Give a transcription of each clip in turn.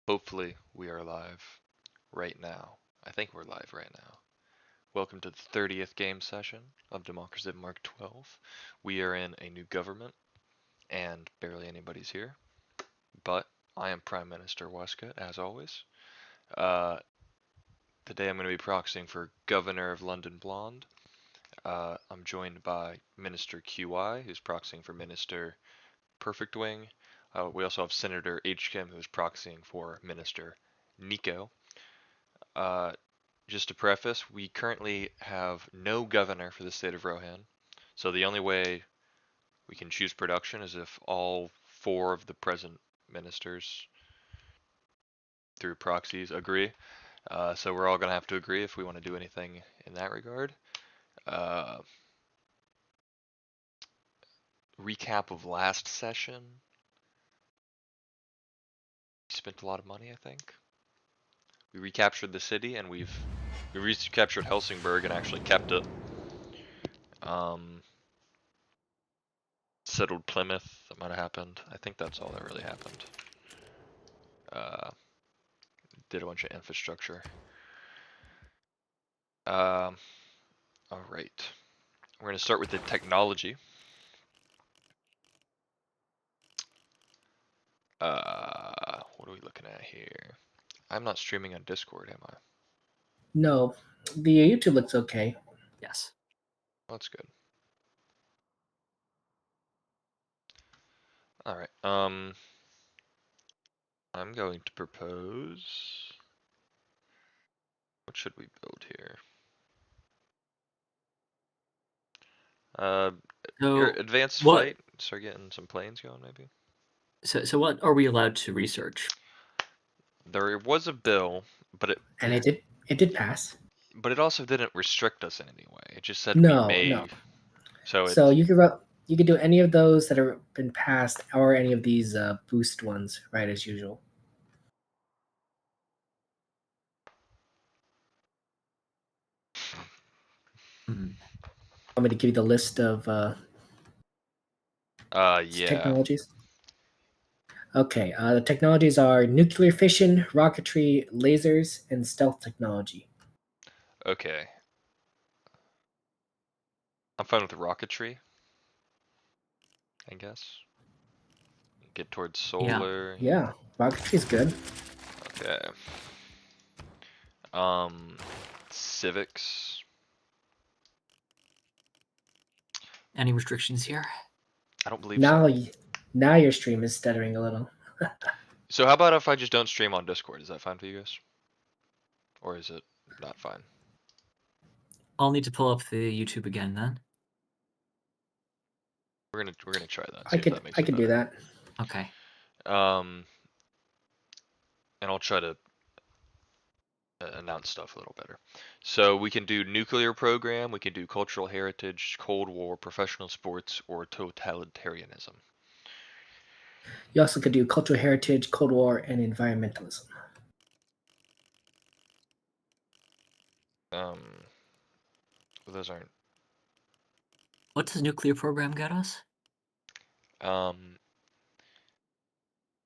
Hopefully, we are live right now. I think we're live right now. Welcome to the 30th game session of Democraciv Mark 12. We are in a new government, and barely anybody's here. But I am Prime Minister Westcott, as always. Today I'm going to be proxying for Governor of London Blonde. I'm joined by Minister QI, who's proxying for Minister Perfect Wing. We also have Senator H. Kim, who's proxying for Minister Nico. Just to preface, we currently have no governor for the state of Rohan, so the only way we can choose production is if all four of the present ministers through proxies agree. So we're all going to have to agree if we want to do anything in that regard. Recap of last session. We spent a lot of money, I think. We recaptured the city, and we recaptured Helsingborg and actually kept it. Settled Plymouth, that might have happened. I think that's all that really happened. Did a bunch of infrastructure. Alright. We're going to start with the technology. What are we looking at here? I'm not streaming on Discord, am I? No, the YouTube looks okay. Yes. Well, that's good. Alright, I'm going to propose... What should we build here? Your advanced flight, start getting some planes going, maybe? So what are we allowed to research? There was a bill, but it did pass. But it also didn't restrict us in any way. It just said No, we may. no. So So you could do any of those that have been passed, or any of these boost ones, right, as usual. Want me to give you the list of yeah. technologies? Okay, the technologies are nuclear fission, rocketry, lasers, and stealth technology. Okay. I'm fine with rocketry, I guess. Get towards solar. Yeah, rocketry is good. Okay. Civics. Any restrictions here? I don't believe Now, so. now your stream is stuttering a little. So how about if I just don't stream on Discord? Is that fine for you guys? Or is it not fine? I'll need to pull up the YouTube again then. We're gonna try that. I could do that. Okay. And I'll try to announce stuff a little better. So we can do nuclear program, we can do cultural heritage, Cold War, professional sports, or totalitarianism. You also could do cultural heritage, Cold War, and environmentalism. Well, those aren't. What does nuclear program get us?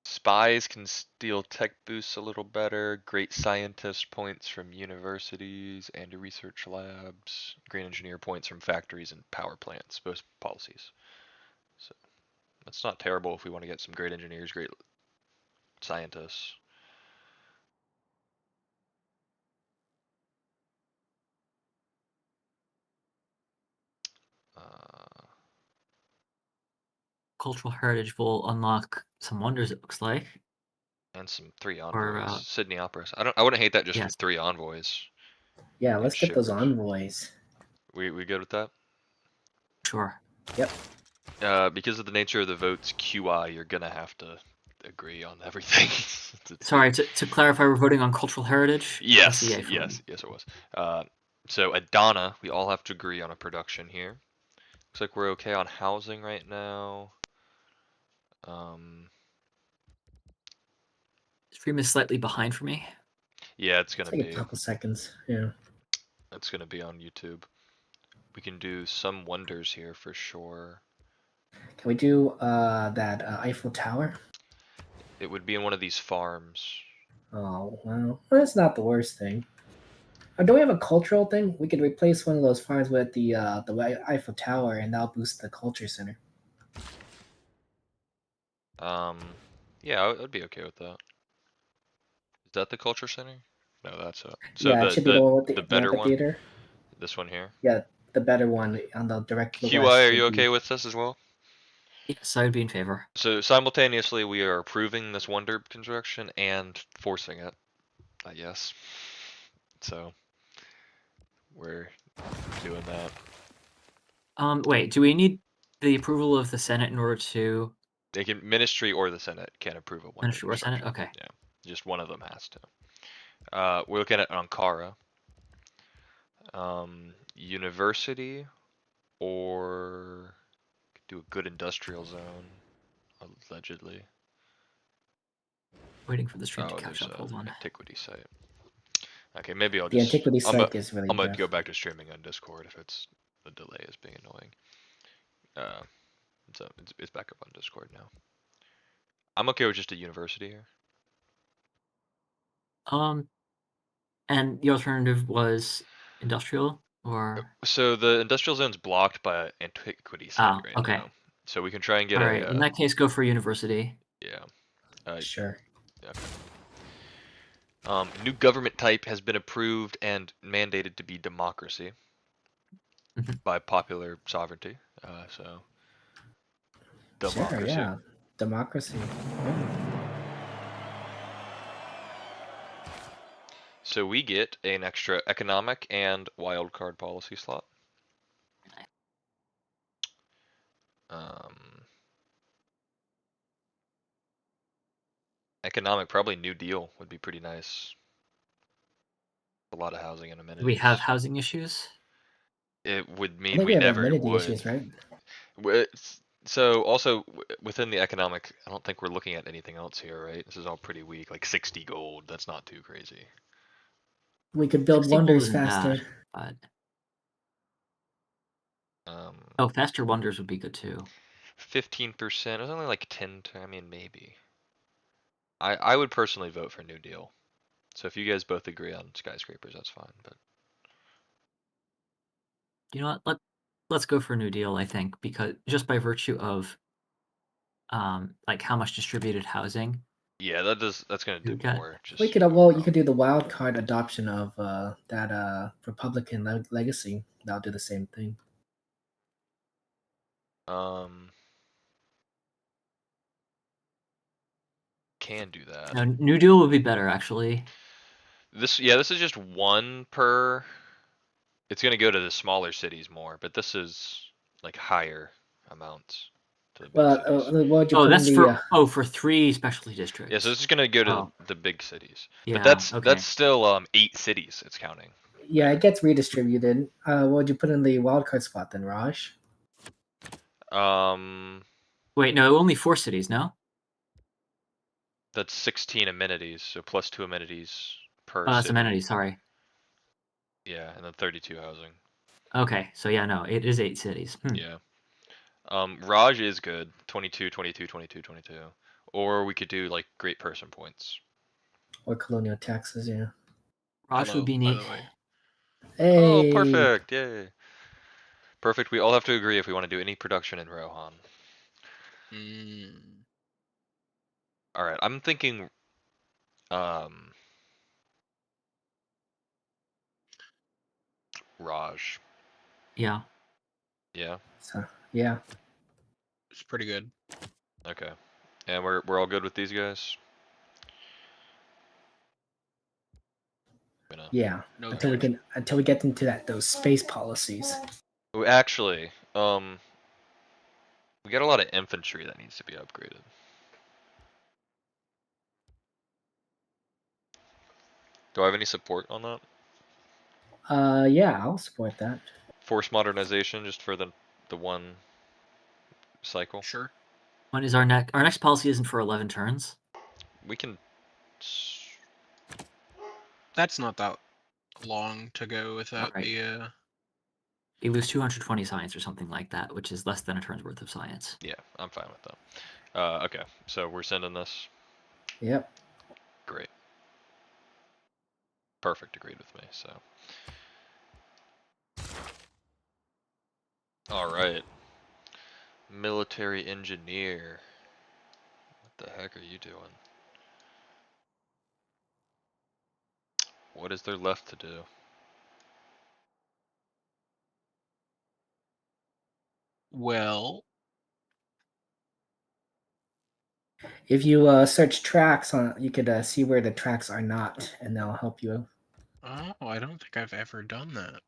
Spies can steal tech boosts a little better. Great scientist points from universities and research labs. Green engineer points from factories and power plants. Both policies. So that's not terrible if we want to get some great engineers, great scientists. Cultural heritage will unlock some wonders, it looks like. And some 3 envoys. Sydney Opera. I wouldn't hate that just yes. for 3 envoys. Yeah, let's get those envoys. We good with that? Sure. Yep. Because of the nature of the votes, QI, you're gonna have to agree on everything. Sorry, to clarify, we're voting on cultural heritage? Yes, yes, it was. So Adana, we all have to agree on a production here. Looks like we're okay on housing right now. Stream is slightly behind for me. Yeah, it's gonna be a couple seconds. Yeah. It's gonna be on YouTube. We can do some wonders here for sure. Can we do that Eiffel Tower? It would be in one of these farms. Oh well, that's not the worst thing. Don't we have a cultural thing? We could replace one of those farms with the Eiffel Tower, and that'll boost the culture center. Yeah, I'd be okay with that. Is that the culture center? No, that's it. So Yeah, it should be the one with the the better one, amphitheater. this one here. Yeah, the better one on the direct to the QI, west are would you be. okay with this as well? Yes, I would be in favor. So simultaneously, we are approving this wonder construction and forcing it. Yes. So we're doing that. Wait, do we need the approval of the Senate in order to They can ministry or the Senate can approve a wonder ministry or Senate? construction. Okay. Yeah, just one of them has to. We're looking at Ankara, university, or do a good industrial zone, allegedly. Waiting for the stream to Oh, catch there's up. Hold a on. antiquity site. Okay, maybe I'll The just antiquity site is really I'm gonna rough. go back to streaming on Discord if it's the delay is being annoying. So it's back up on Discord now. I'm okay with just a university here. And the alternative was industrial or So the industrial zone's blocked by an antiquity site right okay. now. So we can try and get All right. In that case, go for university. yeah. Sure. Okay. New government type has been approved and mandated to be democracy Mhm. by popular sovereignty. So democracy. Sure, yeah. Democracy. Yeah. So we get an extra economic and wildcard policy slot. Economic, probably New Deal would be pretty nice. A lot of housing and Do amenities. we have housing issues? It would I mean think we we have never amenity would. issues, right? So also within the economic, I don't think we're looking at anything else here, right? This is all pretty weak, like 60 gold. That's not too crazy. We could build 60 gold wonders isn't faster. bad, but faster wonders would be good too. 15%. It was only like 10. I mean, maybe. I would personally vote for New Deal. So if you guys both agree on skyscrapers, that's fine. But You know what? Let's go for a New Deal. I think because just by virtue of like how much distributed housing. yeah, that's gonna do Okay. more. Just We could well, you could do the wild card adoption of that Republican legacy. That'll do the same thing. Can do that. No, New Deal would be better actually. This is just one per. It's gonna go to the smaller cities more, but this is like higher amounts to the big Well, cities. what would you Oh, put in that's the? for 3 specialty districts. Yeah, so this is gonna go to Oh. the big cities. Yeah. But okay. that's still 8 cities it's counting. Yeah, there. it gets redistributed. What would you put in the wild card spot then, Raj? Wait, no, only 4 cities. No. That's 16 amenities, so plus 2 amenities per Oh, that's city. amenities. Sorry. Yeah, and then 32 housing. Okay, so yeah, no, it is 8 cities. Yeah. Raj is good. 22, 22, 22, 22. Or we could do like great person points. Or colonial taxes, yeah. Raj would be neat. Hey. Oh, perfect! Yay. Perfect. We all have to agree if we want to do any production in Rohan. Alright, I'm thinking Raj. Yeah. Yeah. So, yeah. It's pretty good. Okay. And we're all good with these guys? Yeah. No Until we get into those space policies. Actually, we got a lot of infantry that needs to be upgraded. Do I have any support on that? Yeah, I'll support that. Force modernization just for the one cycle. Sure. When is our next policy isn't for 11 turns? We can. That's not that long to go without Alright. the. You lose 220 science or something like that, which is less than a turn's worth of science. Yeah, I'm fine with that. Okay, so we're sending this. Yep. Great. Perfect agreed with me, so. Alright. Military engineer. What the heck are you doing? What is there left to do? Well, If you search tracks on, you could see where the tracks are not, and that'll help you. oh, I don't think I've ever done that.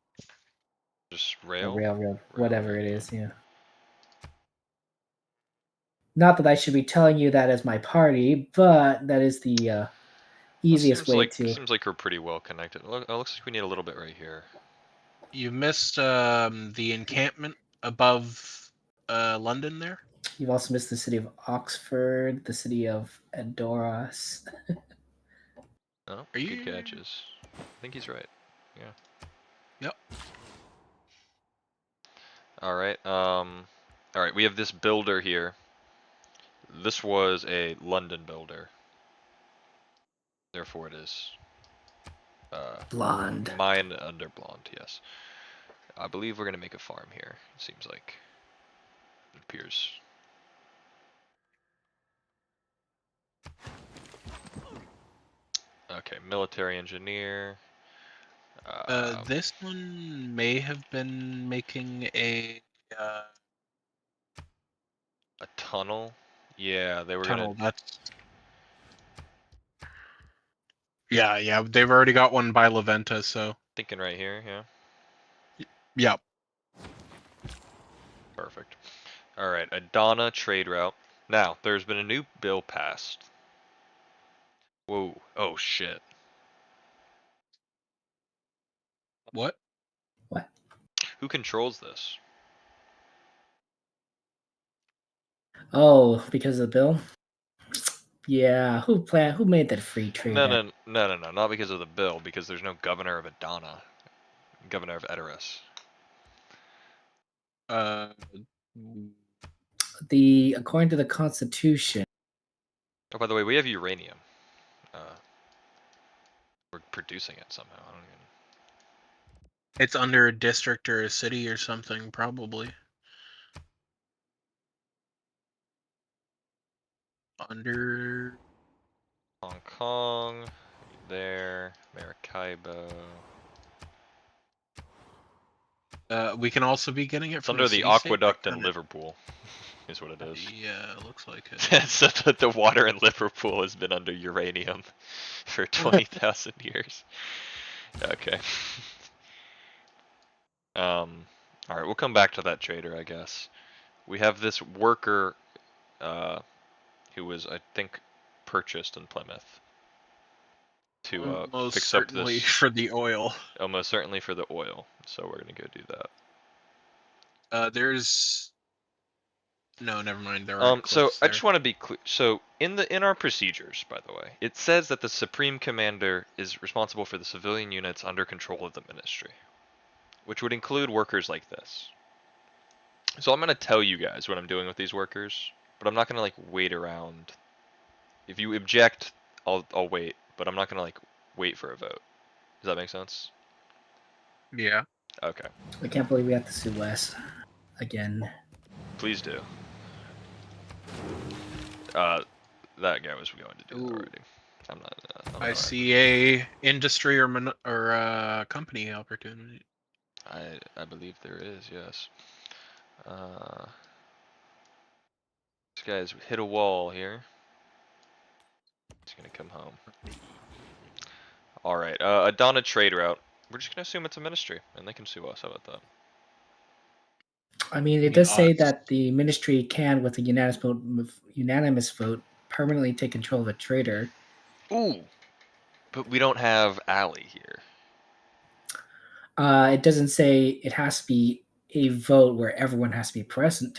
Just A rail? railroad, Railroad, whatever it is, yeah. Not that I should be telling you that as my party, but that is the Well, easiest way to. seems like we're pretty well connected. Look, it looks like we need a little bit right here. You missed the encampment above London there. You've also missed the city of Oxford, the city of Edoras. Oh, Are good you? catches. I think he's right. Yeah. Yep. Alright, alright, we have this builder here. This was a London builder. Therefore it is Blonde. mine under blonde, yes. I believe we're gonna make a farm here, it seems like. It appears. Okay, military engineer. This one may have been making a tunnel? Yeah, they were tunnel. gonna. That's yeah. They've already got one by La Venta, so Thinking right here, yeah. yep. Perfect. Alright, Adana trade route. Now, there's been a new bill passed. Whoa, oh shit. What? What? Who controls this? Oh, because of the bill? Yeah, who made that free trade? No, not because of the bill, because there's no governor of Adana. Governor of Edoras. According to the Constitution. Oh, by the way, we have uranium. We're producing it somehow. I don't even. It's under a district or a city or something, probably. Under Hong Kong. There. Maracaibo. we can also be getting it It's from under a the city state. aqueduct in Liverpool. Is what it is. Yeah, it looks like it. So the water in Liverpool has been under uranium for 20,000 years. Okay. Alright, we'll come back to that trader, I guess. We have this worker, who was, I think, purchased in Plymouth to Most fix up certainly this. for the oil. Almost certainly for the oil. So we're gonna go do that. There's no, never mind. There are So cliffs I there. just want to be clear. So in our procedures, by the way, it says that the Supreme Commander is responsible for the civilian units under control of the Ministry, which would include workers like this. So I'm gonna tell you guys what I'm doing with these workers, but I'm not gonna like wait around. If you object, I'll wait, but I'm not gonna like wait for a vote. Does that make sense? Yeah. Okay, I can't believe we have to sue Wes again. please do. That guy was going to do that Ooh. already. I'm not. I see a industry or company opportunity. I believe there is, yes. This guy's hit a wall here. He's gonna come home. Alright, Adana trade route. We're just gonna assume it's a ministry, and they can sue us. How about that? I mean, it does say that the ministry can, with a unanimous vote, permanently take control of a trader. Ooh! But we don't have Allie here. It doesn't say it has to be a vote where everyone has to be present.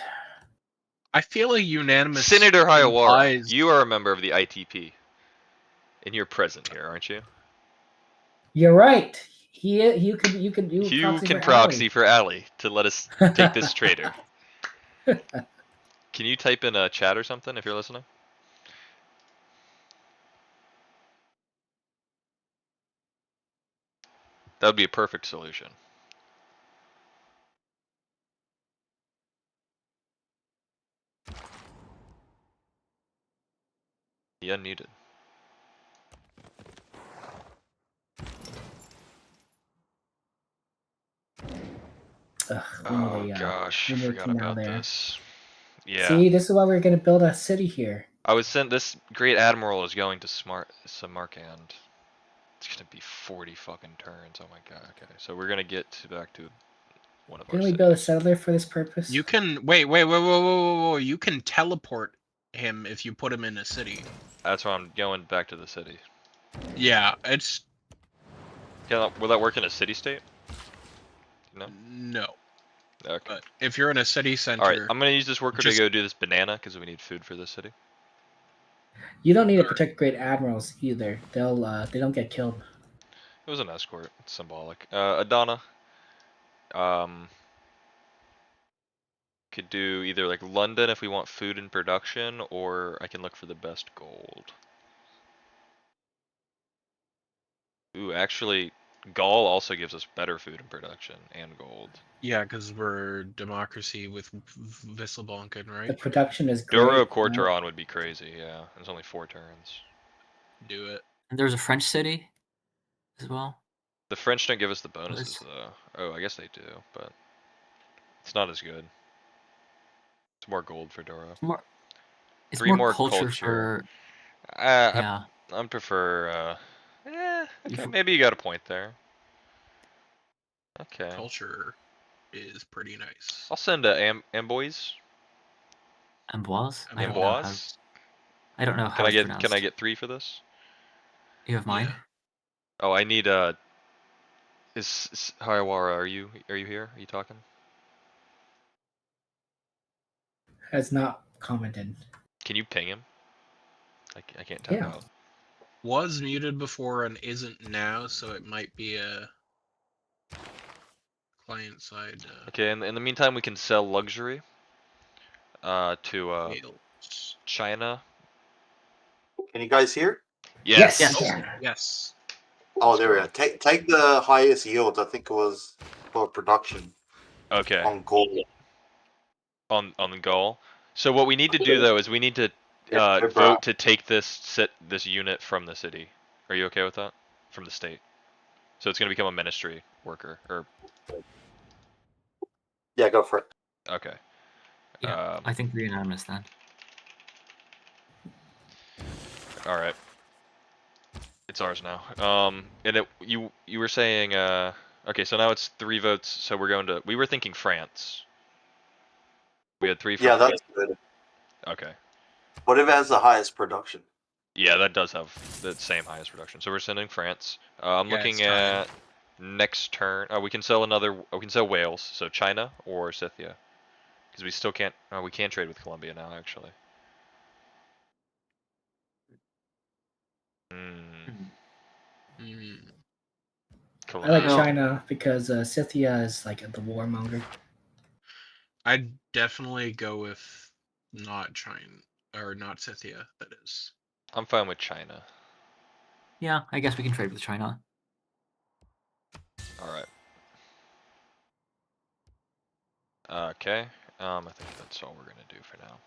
I feel a unanimous. Senator Hayawara, implies... you are a member of the ITP. And you're present here, aren't you? You're right. You can proxy for Allie to let us take this trader. Can you type in a chat or something if you're listening? That would be a perfect solution. Yeah, needed. Ugh, we Oh need a gosh, we I need a forgot canal about there. this. Yeah. See, this is why we're gonna build a city here. I was sent this great admiral is going to Samarkand. It's gonna be 40 fucking turns. Oh my god. Okay, so we're gonna get back to one of our Didn't we build a cities. settler for this purpose? You can wait. You can teleport him if you put him in a city. That's why I'm going back to the city. Yeah, it's Will that work in a city state? No. no. Okay. But if you're in a city All right, center, I'm gonna use this worker to just- go do this banana because we need food for this city. You don't need to Alright. protect great admirals either. They don't get killed. It was an escort. It's symbolic. Adana. Could do either like London if we want food and production, or I can look for the best gold. Ooh, actually, Gaul also gives us better food and production and gold. yeah, because we're democracy with Visselbanken, The right? production is great. Duro Corteron would be crazy, yeah. There's only 4 turns. Do it. And there's a French city as well. The French don't give us the Nice. bonuses though. Oh, I guess they do, but it's not as good. It's more gold for Duro. It's 3 more more culture, culture. for I yeah. prefer. Okay, You- maybe you got a point there. Okay. Culture is pretty nice. I'll send Amboise. Amboise. I don't know how. Amboise. I don't know how it's pronounced. Can I get 3 for this? You have mine. Yeah. Oh, I need is Hayawara, are you here? Are you talking? Has not commented. Can you ping him? I can't type Yeah. out. Was muted before and isn't now, so it might be a client side Okay, in the meantime we can sell luxury to fails. China. Can you guys hear? Yes. Yes. Oh, Yeah. yes. Oh, Let's there we go. go. Take the highest yield. I think it was for production Okay. on gold. On the goal. So what we need to do though is we need to vote to take this unit from the city. Are you okay with that? From the state. So it's gonna become a ministry worker or Yeah, go for it. okay. Yeah, I think we're unanimous then. All right. It's ours now. And you were saying okay, so now it's 3 votes. So we were thinking France. We had 3 for Yeah, France. that's good. Okay. What if it has the highest production? Yeah, that does have the same highest production. So we're sending France. I'm Yeah, looking it's time. at next turn. We can sell we can sell Wales, so China or Scythia. Because we still can't. We can trade with Colombia now, actually. Mm. I like Colombia. China because Scythia is like the warmonger. I'd definitely go with not China or not Scythia. That is. I'm fine with China. Yeah, I guess we can trade with China. All right. Okay. I think that's all we're gonna do for now.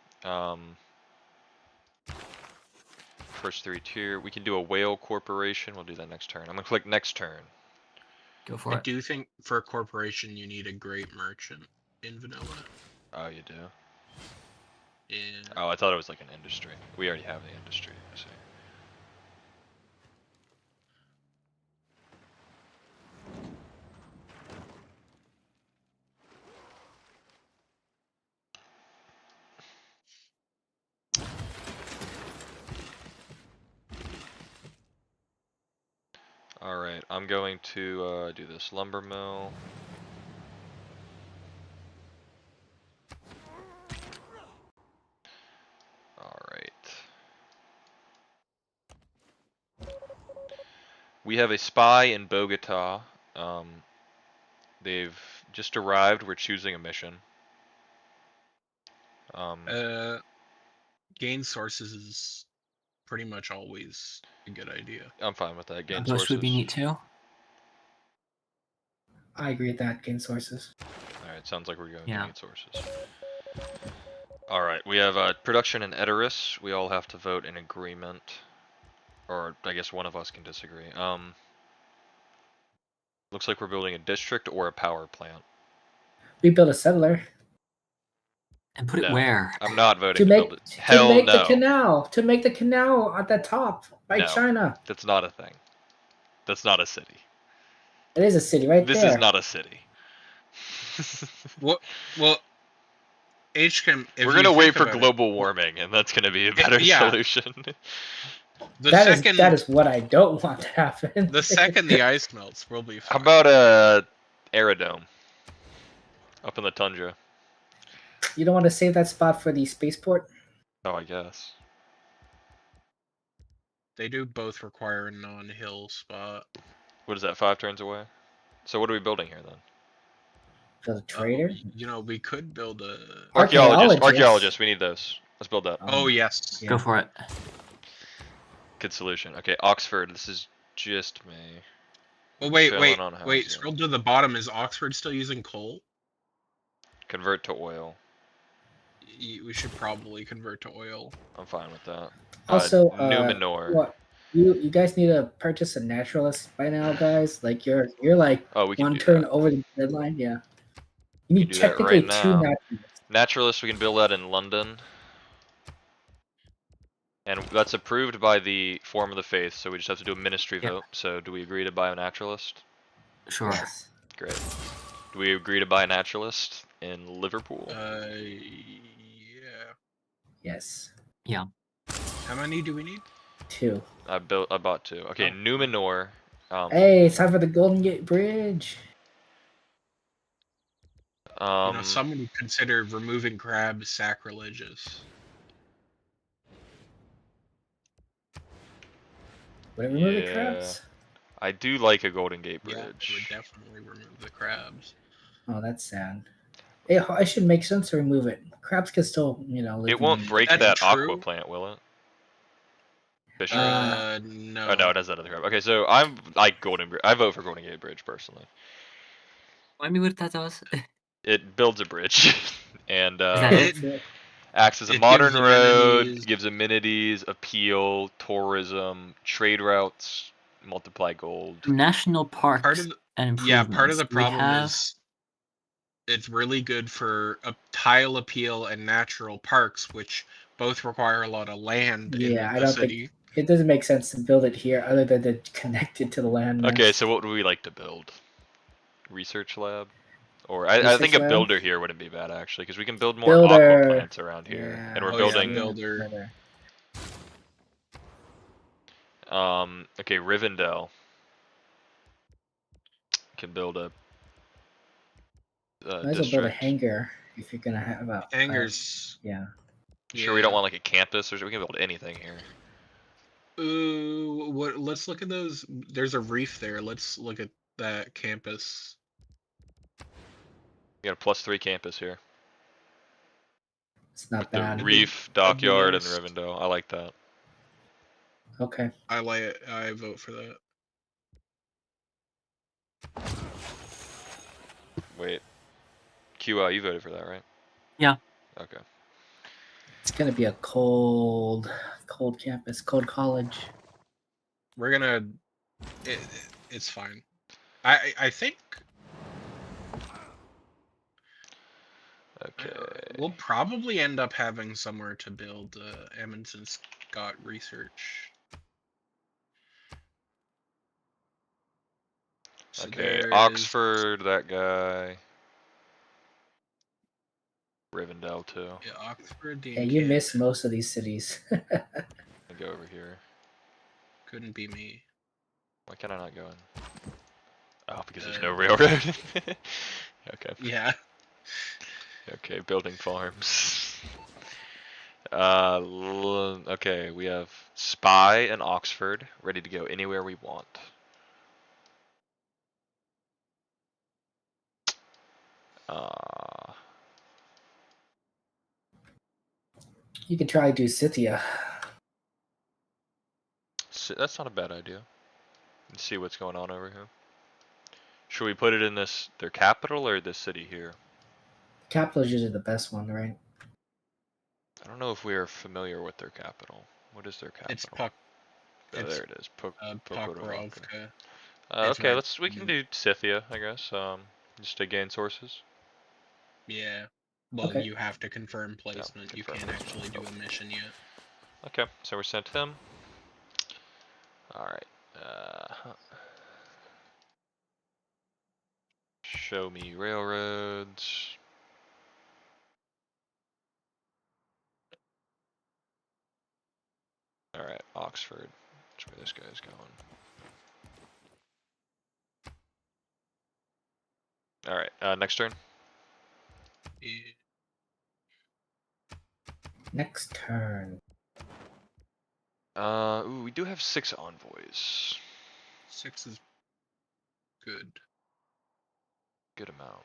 First 3 tier. We can do a whale corporation. We'll do that next turn. I'm gonna click next turn. Go for I it. do think for a corporation you need a great merchant in vanilla. Oh, you do? Yeah. Oh, I thought it was like an industry. We already have the industry. I see. Alright, I'm going to do this lumber mill. Alright. We have a spy in Bogota. They've just arrived. We're choosing a mission. Gain sources is pretty much always a good idea. I'm fine with that. Gain Those would be sources. neat too. I agree with that. Gain sources. Alright, sounds like we're going Yeah. to need sources. Alright, we have production in Edoras. We all have to vote in agreement. Or I guess one of us can disagree. Looks like we're building a district or a power plant. We build a settler And put it No. where? I'm not voting to to make build it. Hell the no. canal. To make the canal at the top by No. China. That's not a thing. That's not a city. It is a city right This there. is not a city. What? Well, HCAM. If We're you gonna wait think for about it, global warming, and that's gonna be a better yeah. solution. The That second is what I don't want to happen. the second the ice melts, we'll be How fine. about aerodome up in the tundra? You don't want to save that spot for the spaceport? Oh, I guess. They do both require a non-hill spot. What is that? 5 turns away. So what are we building here then? The trader? You know, we could build a. Archaeologists. Archaeologists. Archaeologists. We need those. Let's build that. Oh yes. Yeah. Go for it. Good solution. Okay, Oxford. This is just me. Well, wait. Filling on Wait. housing. Scroll to the bottom. Is Oxford still using coal? Convert to oil. We should probably convert to oil. I'm fine with that. Also, Numenor. what you guys need to purchase a naturalist by now, guys. Like you're like Oh, we can one do turn that. over the deadline. Yeah, you We need can do that technically right two now. naturalists. Naturalist, we can build that in London. And that's approved by the Forum of the Faith, so we just have to do a ministry Yep. vote. So do we agree to buy a naturalist? Sure. Yes. Great. Do we agree to buy a naturalist in Liverpool? Yeah. Yes. How many do we need? 2. I bought 2. Okay, Oh. Numenor. Hey, it's time for the Golden Gate Bridge. You know, some would consider removing crabs sacrilegious. Would it remove the Yeah. crabs? I do like a Golden Gate Yeah, it would Bridge. definitely remove the crabs. Oh, that's sad. It should make sense to remove it. Crabs can still, live. It won't in- break That's that aqua true. plant, will it? Fishery? No. Oh no, it has that other crab. Okay, so I'm like Golden Bridge. I vote for Golden Gate Bridge personally. I mean, what that does? It builds a bridge, and that it? acts as a It modern gives road, amenities. gives amenities, appeal, tourism, trade routes, multiply gold. National parks Part of the, and yeah, improvements. part of the We problem have- is it's really good for a tile appeal and natural parks, which both require a lot of land Yeah, in I the don't city. think it doesn't make sense to build it here other than to connect it to the land. Okay, so what would we like to build? Research lab? Or I Research think a lab? builder here wouldn't be bad actually, because we can build more Builder. aqua plants around here. Yeah. And we're Oh, yeah, building builder. okay, Rivendell can build a Might as well build a district. hangar if you're gonna have a Hangars. yeah. Sure, we don't want like a campus, or we can build anything here. Ooh, what? Let's look at those. There's a reef there. Let's look at that campus. We got a +3 campus here. It's not With the bad. reef, dockyard, and Advanced. Rivendell. I like that. Okay. I like it. I vote for that. Wait. QI, you voted for that, right? Yeah. Okay. It's gonna be a cold campus, cold college. We're gonna. It's fine. I think Okay. we'll probably end up having somewhere to build Amundsen Scott Research. So Okay, there is- Oxford, that guy. Rivendell too. Yeah, Oxford. Yeah, you miss most of these cities. I go over here. Couldn't be me. Why can I not go in? Oh, because there's no railroad. Okay. Yeah. Okay, building farms. Okay, we have Spy and Oxford ready to go anywhere we want. You could try to do Scythia. That's not a bad idea. Let's see what's going on over here. Should we put it in their capital or this city here? Capital is usually the best one, right? I don't know if we are familiar with their capital. What is their capital? It's Puck. Oh, there it is. Pokrovka. Pokrovka. It's Okay, right. we can do Scythia, I guess. Just to gain sources. Yeah. Well, Okay. you have to confirm placement. You confirm can't placement. actually do a mission yet. Okay, so we sent him. All right. Show me railroads. All right, Oxford. That's where this guy's going. All right, next turn. Yeah. Next turn. Ooh, we do have 6 envoys. 6 is good. Good amount.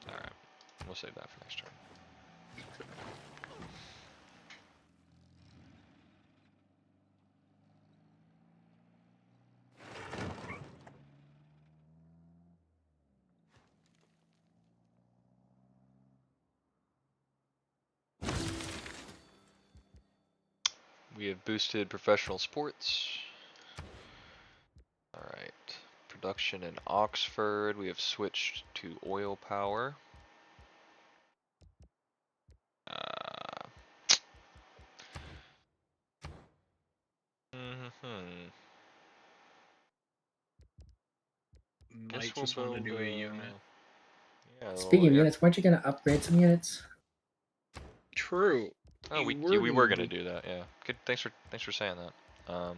All right, we'll save that for next turn. We have boosted professional sports. All right, production in Oxford. We have switched to oil power. Might just want to do a unit. Yeah, Speaking of units, weren't you gonna upgrade some units? True. Oh, we You were gonna do that. Yeah. Good. Thanks for saying that. How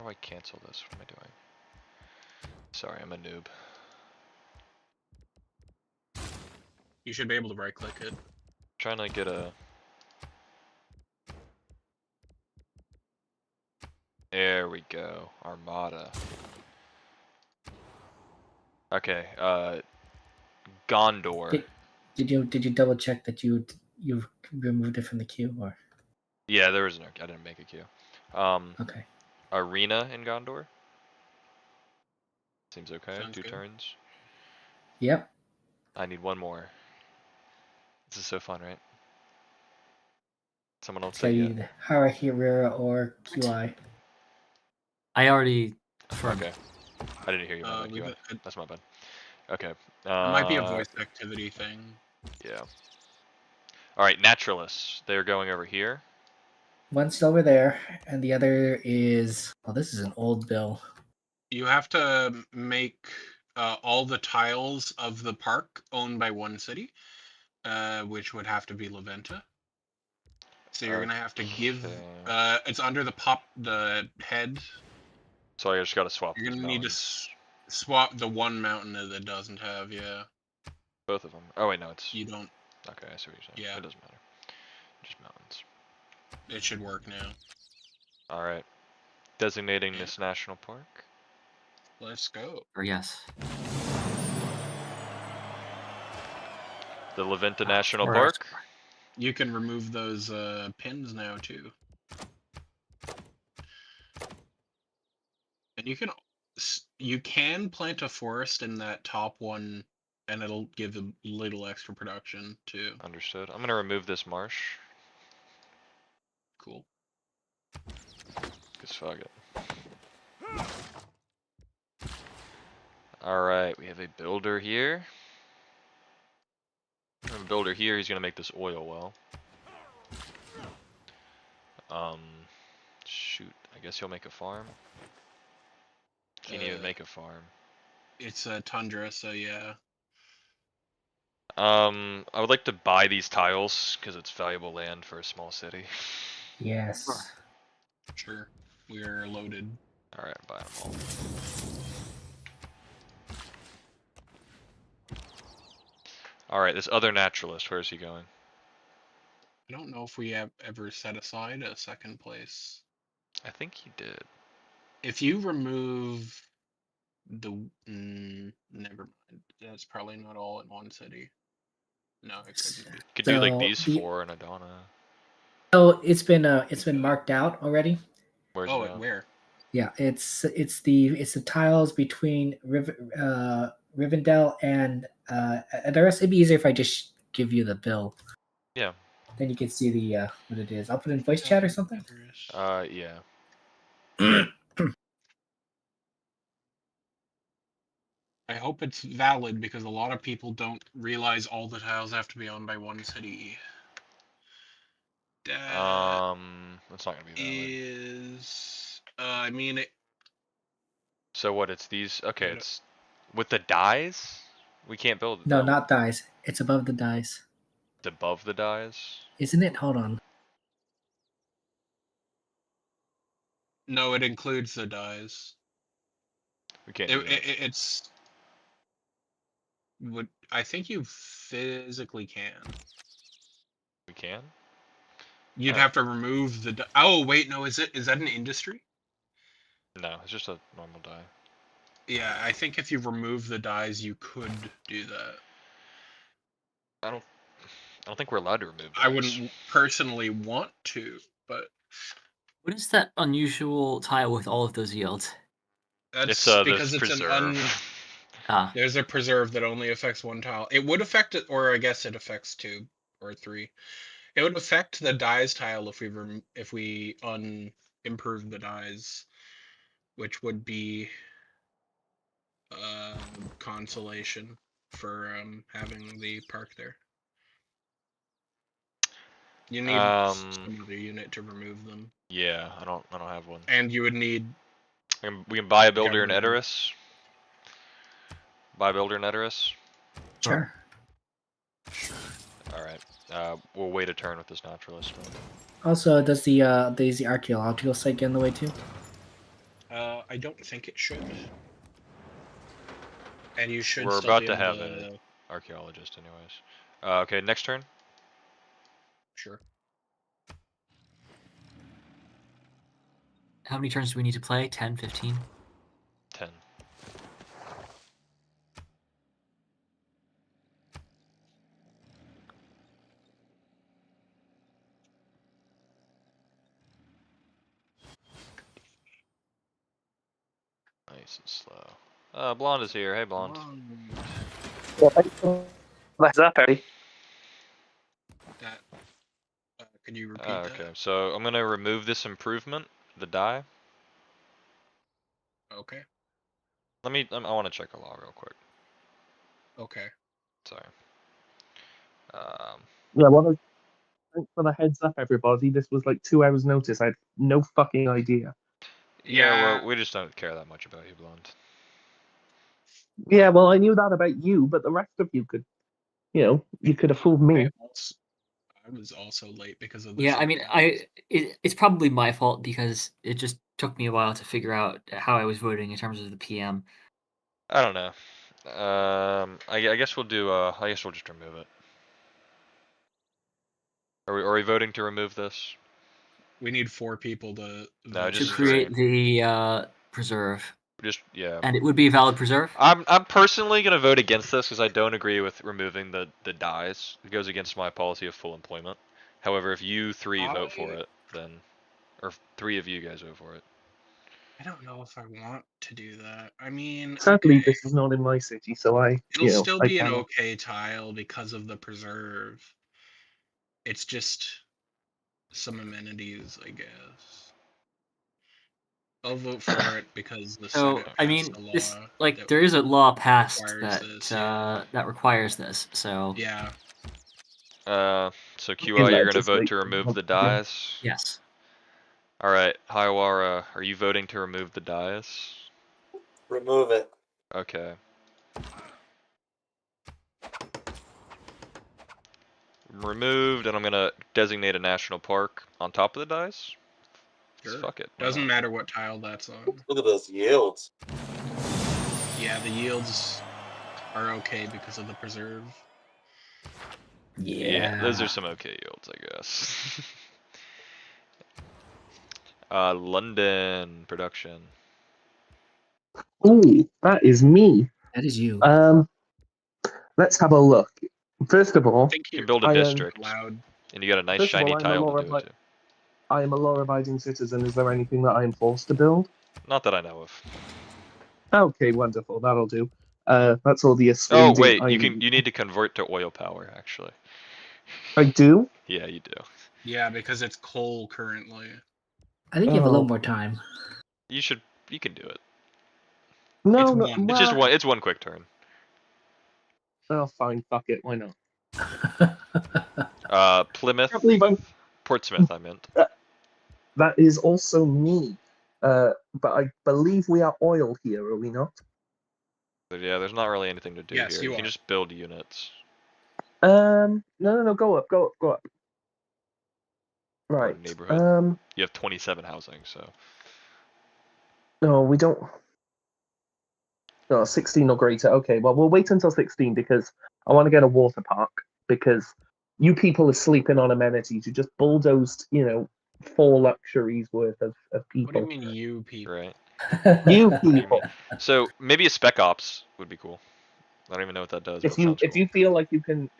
do I cancel this? What am I doing? Sorry, I'm a noob. You should be able to right click it. Trying to get a. There we go. Armada. Okay. Gondor. Did you double check that you removed it from the queue or? Yeah, there was I didn't make a queue. Okay. Arena in Gondor. Seems okay. Sounds 2 good. turns. Yep. I need 1 more. This is so fun, right? Someone else say yeah. Hierarchy, Herrera, or QI. I already affirmed. Okay. I didn't hear you. My bad, Leave QI. it. That's my bad. Okay. It might be a voice activity thing. Yeah. All right, naturalists. They're going over here. One's over there, and the other is. Well, this is an old bill. You have to make all the tiles of the park owned by one city, which would have to be Leventa. So you're gonna have to give. It's under the head. So I just gotta swap. You're these gonna need to mountains. swap the one mountain that it doesn't have. Yeah. Both of them. Oh wait, no, it's. You don't. Okay, I see what you're saying. Yeah. It doesn't matter. Just mountains. It should work now. All right. Designating this national park. Let's go. Or yes. The Leventa National or Park. You can remove those pins now too. And you can plant a forest in that top one, and it'll give a little extra production too. Understood. I'm gonna remove this marsh. Cool. Cause fuck it. All right, we have a builder here. We have a builder here. He's gonna make this oil well. Shoot. I guess he'll make a farm. Can't even make a farm. It's a tundra, so yeah. I would like to buy these tiles because it's valuable land for a small city. Yes. Sure. We're loaded. All right, buy them all. All right, this other naturalist, where is he going? I don't know if we have ever set aside a second place. I think he did. If you remove the never mind. That's probably not all in one city. No, it couldn't be. Could do like So these 4 in Adana. Oh, it's been marked out already. Where's Oh, it now? where? Yeah, it's the tiles between Rivendell and the rest. It'd be easier if I just give you the bill. Yeah. Then you can see the what it is. I'll put it in voice chat or something. Yeah. I hope it's valid because a lot of people don't realize all the tiles have to be owned by one city. That That's not gonna be valid. is, I mean, So what? It's these. Okay, Yeah. it's with the dies. We can't build. No, not dice. It's above the dice, It's above the dies. isn't it? Hold on. no, it includes the dies. We can't do that. It's would I think you physically can. We can. You'd Oh. have to remove the. Oh wait, no, is that an industry? No, it's just a normal die. Yeah, I think if you remove the dies, you could do that. I don't think we're allowed to remove dies. I wouldn't personally want to, but What is that unusual tile with all of those yields? that's It's because this it's preserve. There's a preserve that only affects one tile. It would affect it, or I guess it affects 2 or 3. It would affect the dies tile if we improve the dies, which would be consolation for having the park there. You need some other unit to remove them. Yeah, I don't have one. And you would need. We can buy a builder in Government. Edoras. Buy a builder in Edoras. Sure. All right. We'll wait a turn with this naturalist. Also, does the archaeological site get in the way too? I don't think it should. And you should. We're still about be to able have an archaeologist, anyways. Okay, next turn. Sure. How many turns do we need to play? 10, 15? 10. Nice and slow. Blonde is here. Hey, Blonde. Yeah, thanks for that's up, Eddie. That. Can you repeat Okay, that? so I'm gonna remove this improvement, the die. Okay. I want to check a law real quick. Okay. Sorry. Yeah, well, thanks for the heads up, everybody. This was like 2 hours' notice. I had no fucking idea. Yeah, Yeah. we just don't care that much about you, Blonde. Yeah, well, I knew that about you, but the rest of you could, you could have fooled me. I was also late because of the. Yeah, I mean, it's probably my fault because it just took me a while to figure out how I was voting in terms of the PM. I don't know. I guess we'll do. I guess we'll just remove it. Are we voting to remove this? We need 4 people to. No, vote just To for create this. the preserve. Yeah. And it would be a valid preserve? I'm personally gonna vote against this because I don't agree with removing the dies. It goes against my policy of full employment. However, if you 3 vote for it, then, or 3 of you guys vote for it. I don't know if I want to do that. I mean, Sadly, okay. this is not in my city, so It'll still be an cannot. okay tile because of the preserve. It's just some amenities, I guess. I'll vote for it because the So, Senate I passed mean, a law. this, that there is a law passed requires that this, yeah. that requires this. So Yeah. So QI, you're gonna vote to legislate remove the something. dies. yes. All right, Hiawara, are you voting to remove the dias? Remove it. Okay. Removed, and I'm gonna designate a national park on top of the dice. Sure. Fuck it. Doesn't matter what tile that's on. Look at those yields. Yeah, the yields are okay because of the preserve. Yeah, those are some okay yields, I guess. London production. Ooh, that is me. That is you. Let's have a look. First of all, I think You can build a I am district, allowed. and you got a nice First of all, shiny I'm a tile to do law-abiding- it to. I am a law-abiding citizen. Is there anything that I am forced to build? Not that I know of. Okay, wonderful. That'll do. That's all the Oh assumed wait, I you need to convert to oil power actually. I do? Yeah, you do. Yeah, because it's coal currently. I think you have a little Oh. more time. You can do it. No, It's no. one. It's just well- one. It's one quick turn. Oh, fine. Fuck it. Why not? Plymouth, Can't believe I'm. Portsmouth. I meant. That is also me. But I believe we are oil here, are we not? But yeah, there's not really anything to do Yes, here. you You can are. just build units. No. Go up. Or Right. neighborhood. You have 27 housing, so. No, we don't. No, 16 or greater. Okay, well, we'll wait until 16 because I want to get a water park because you people are sleeping on amenities. You just bulldozed, 4 luxuries worth of What do you people. mean, you people? Right. You What do you people. mean? So maybe a spec ops would be cool. I don't even know what that does, but If it you sounds if cool. you feel like you can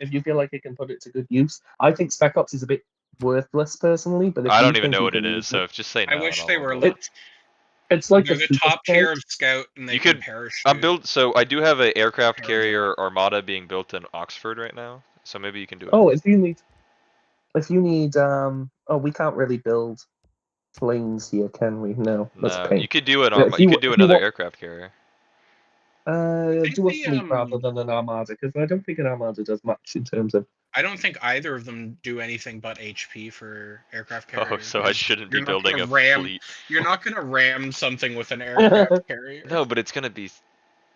put it to good use, I think Spec Ops is a bit worthless personally. But if I you don't even think know you what it can is, use so it, if just say I no and wish I'll they won't were build it. like it's like they're a the super top tier scout. of scout, and they You can could. parachute. I'm build. So I do have a aircraft Paraglide. carrier armada being built in Oxford right now. So maybe you can do it. Oh, if you need oh, we can't really build planes here, can we? No, that's a No, pain. you could do an Yeah, you could do if you another want, aircraft carrier. think do a the, fleet rather than an armada because I don't think an armada does much in terms of. I don't think either of them do anything but HP for aircraft Oh, carriers. so I shouldn't be You're not building gonna a ram. fleet. You're not gonna ram something with an aircraft carrier. No, but it's gonna be.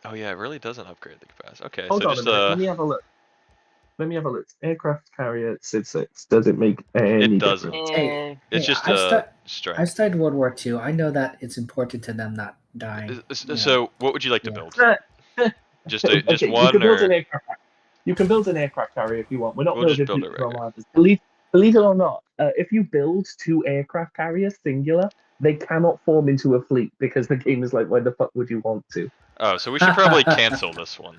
Oh yeah, it really doesn't upgrade the capacity. Okay, Hold so on a just minute. Let me have a look. Aircraft carrier Civ 6. Does it make any it difference? doesn't. Hey, It's just I strength. studied World War II. I know that it's important to them not dying. So what would you like to Yeah. build? Just Okay, you one can build or an aircraft. You can build an aircraft carrier if you want. We're not we'll just building build a fleets for regular. armadas. Believe it or not, if you build 2 aircraft carriers singular, they cannot form into a fleet because the game is like, why the fuck would you want to? Oh, so we should probably cancel this one.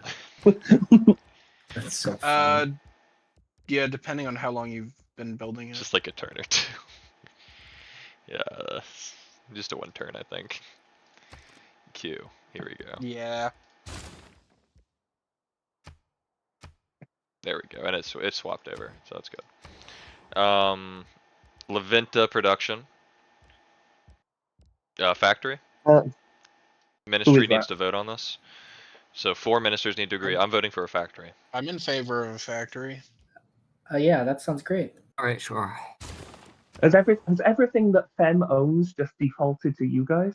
That's so funny. Yeah, depending on how long you've been building it. Just like a turn or two. Yeah, just a 1 turn, I think. Q. Here we go. Yeah. There we go, and it's swapped over, so that's good. Leventa production. Factory. Who Ministry is needs that? to vote on this. So 4 ministers need to agree. I'm voting for a factory. I'm in favor of a factory. Yeah, that sounds great. All right, sure. Has everything that Fem owns just defaulted to you guys?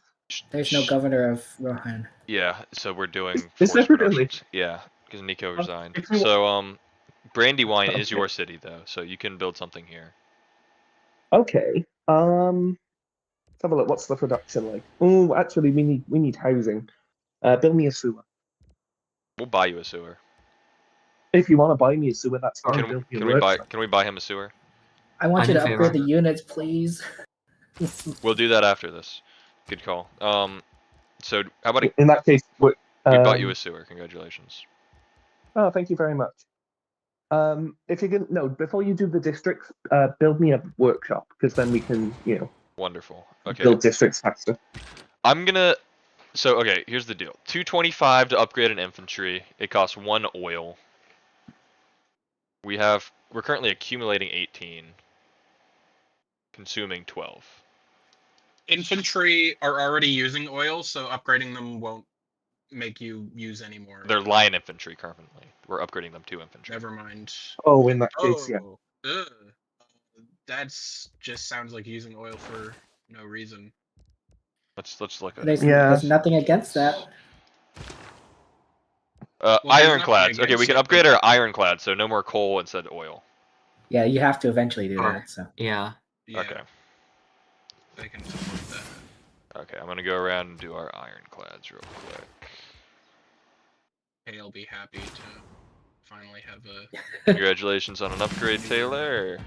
There's no governor of Rohan. Yeah, so we're doing Is forced there really? productions. Yeah, because Nico resigned. if you- So Brandywine is Okay. your city though, so you can build something here. Okay. Let's have a look. What's the production like? Oh, actually, we need housing. Build me a sewer. We'll buy you a sewer. If you want to buy me a sewer, that's fine. Build me a workshop. Can we buy him a sewer? I want I'm you in to upgrade favor. the units, please. We'll do that after this. Good call. So how about In that case, we bought you a sewer? Congratulations. Oh, thank you very much. If you can, no, before you do the districts, build me a workshop because then we can, Wonderful. Okay. build districts faster. I'm gonna. So okay, here's the deal. 225 to upgrade an infantry. It costs 1 oil. We're currently accumulating 18, consuming 12. Infantry are already using oil, so upgrading them won't make you use any more. They're line infantry currently. We're upgrading them to infantry. Never mind. Oh, in that case, yeah. Ugh. That's just sounds like using oil for no reason. Let's look at There's, it. Yeah. there's nothing against that. Well, there's Ironclads. nothing Okay, we against can it, upgrade but- our ironclads, so no more coal instead of oil. Yeah, you have to eventually do Sure. that. So Yeah. Yeah, Okay. they can support that. Okay, I'm gonna go around and do our ironclads real quick. Hey, I'll be happy to finally have a. Congratulations on an upgrade, Taylor.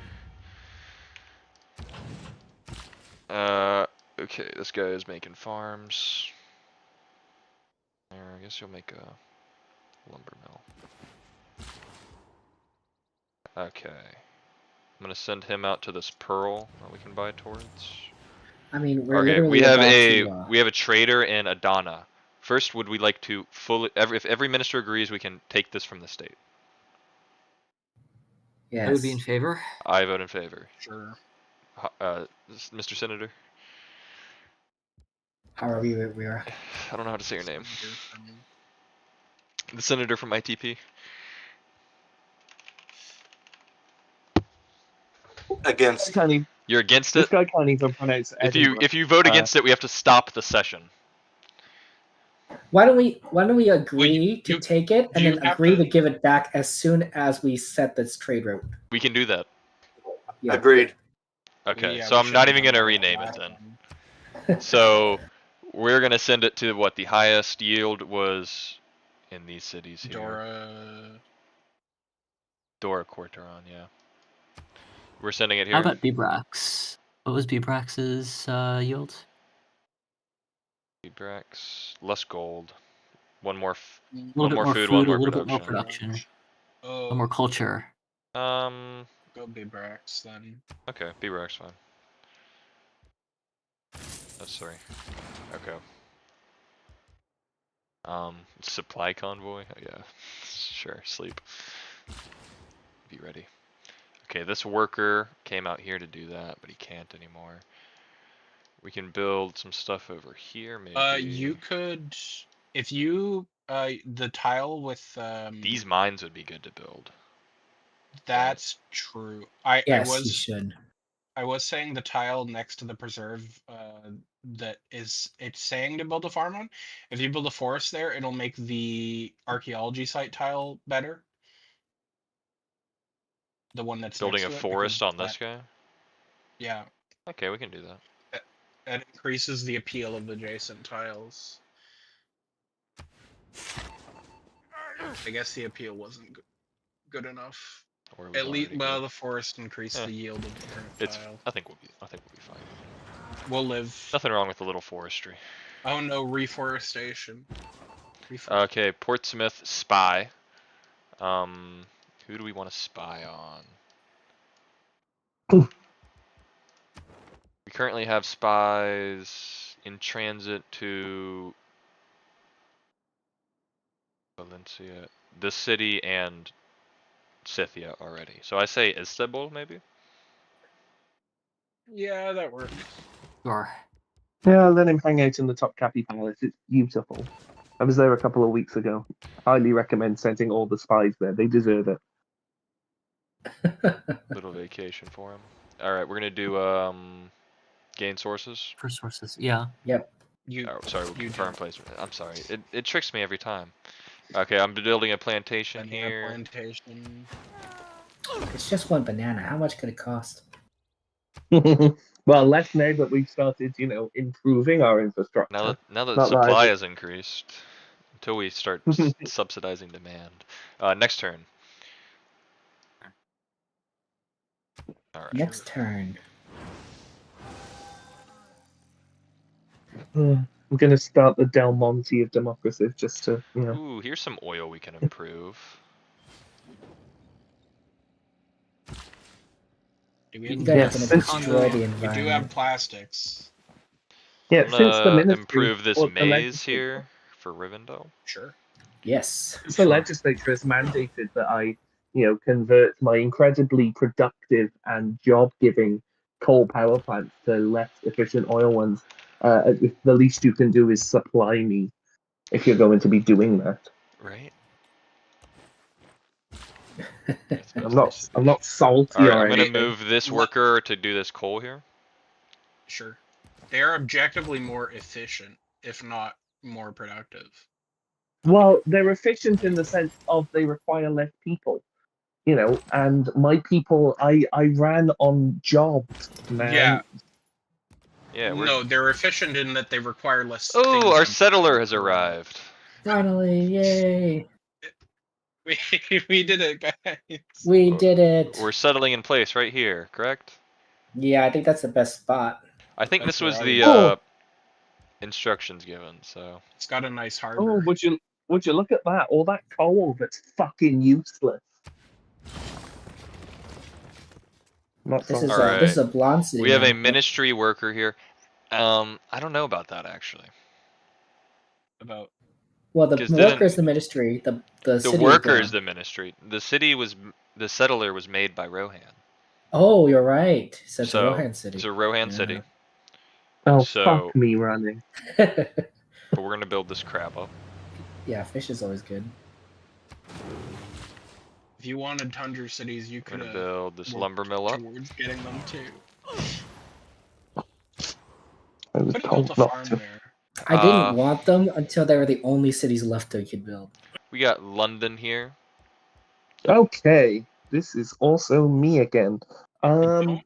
Okay, this guy is making farms. I guess you'll make a lumber mill. Okay. I'm gonna send him out to this pearl that we can buy towards. I mean, we're Okay, literally we have about a to, we have a trader in Adana. First, would we like to if every minister agrees, we can take this from the state. yes. I would be in favor. I vote in favor. Sure. Mr. Senator. How are we? We are. I don't know how to say your name. Senator from- The senator from ITP. Against. Can't even, You're against this it? guy can't even pronounce Edinburgh. If you vote against it, we have to stop the session. Why don't we agree to you- take it and you then have agree to- to give it back as soon as we set this trade route? We can do that. Yeah. Agreed. Okay, Yeah, so we I'm not should've even done gonna that rename it last then. one. So we're gonna send it to what the highest yield was in these cities here. Dora Corteron, yeah. We're sending it here. How about Bibrax? What was Bibrax's yield? Brax, less gold. One more A little one bit more more food, food, one a more little bit more production. production, a Oh, little more culture. Um, go Bibrax then. okay, Brax fine. Oh, sorry. Okay. Supply convoy? Oh, yeah. Sure, sleep. Be ready. Okay, this worker came out here to do that, but he can't anymore. We can build some stuff over here, maybe. You could, if you, the tile with, These mines would be good to build. that's true. I Yes, you was should. I was saying the tile next to the preserve, that is, it's saying to build a farm on. If you build a forest there, it'll make the archaeology site tile better. The one that's Building a next to it, forest because on this guy? yeah, Okay, we can do that. that increases the appeal of adjacent tiles. I guess the appeal wasn't good enough. Or it was At least, already well, good. the forest increased Eh, the yield of the current It's. tile. I think we'll be fine. We'll live. Nothing wrong with a little forestry. Oh no, reforestation. Okay, Portsmouth spy. Who do we want to spy on? We currently have spies in transit to Valencia, this city, and Scythia already. So I say Istanbul, maybe? Yeah, that works. Sure. Yeah, let him hang out in the Topkapi Palace. It's beautiful. I was there a couple of weeks ago. Highly recommend sending all the spies there. They deserve it. Little vacation for him. Alright, we're gonna do, gain sources. For sources, yeah. Yep. Oh, sorry, we'll you confirm don't. placement. I'm sorry. It tricks me every time. Okay, I'm building a plantation Banana here. plantation. It's just one banana. How much could it cost? Well, less now that we've started, improving our infrastructure. Now that Not that I supply would- has increased, until we start subsidizing demand. Next turn. Alright. Next turn. I'm gonna start the Del Monte of Democraciv just to, Ooh, here's some oil we can improve. Do we You You have guys Yes, are gonna since- destroy the we do have environment. plastics. Yeah, I'm since the gonna ministry improve this or the maze legislature- here for Rivendell. Sure. Yes. Since the sure. legislature has mandated that I, convert my incredibly productive and job-giving coal power plants to less efficient oil ones, the least you can do is supply me if you're going to be doing that. Right? I'm not salty Alright, or I'm gonna anything. move this worker to do this coal here. Sure. They are objectively more efficient, if not more productive. Well, they're efficient in the sense of they require less people, and my people, I ran on jobs, man. Yeah. Yeah, we're... No, they're efficient in that they require less. Oh, things our on- settler has arrived. Finally, yay! We did it, guys. We did it. We're settling in place right here, correct? Yeah, I think that's the best spot. I think That's this was where I the would- instructions given, so... It's got a nice harbor. Oh, would you look at that? All that coal that's fucking useless. Not This is Song. All this is right. a blonde city. We have now. a ministry worker here. I don't know about that actually. About Well, the 'Cause worker is didn't- the ministry. The The city worker is is the ministry. The settler was made by Rohan. Oh, you're right. So it's a So Rohan city. it's a Rohan Yeah. city. Oh, So- fuck me running. But we're gonna build this crap up. Yeah, fish is always good. if you wanted tundra cities, you We're could gonna have build this worked lumber mill up. towards getting them too. I was Could have built told a not farm to. there. I didn't want them until they were the only cities left that you could build. We got London here. Okay, this is also me again. Do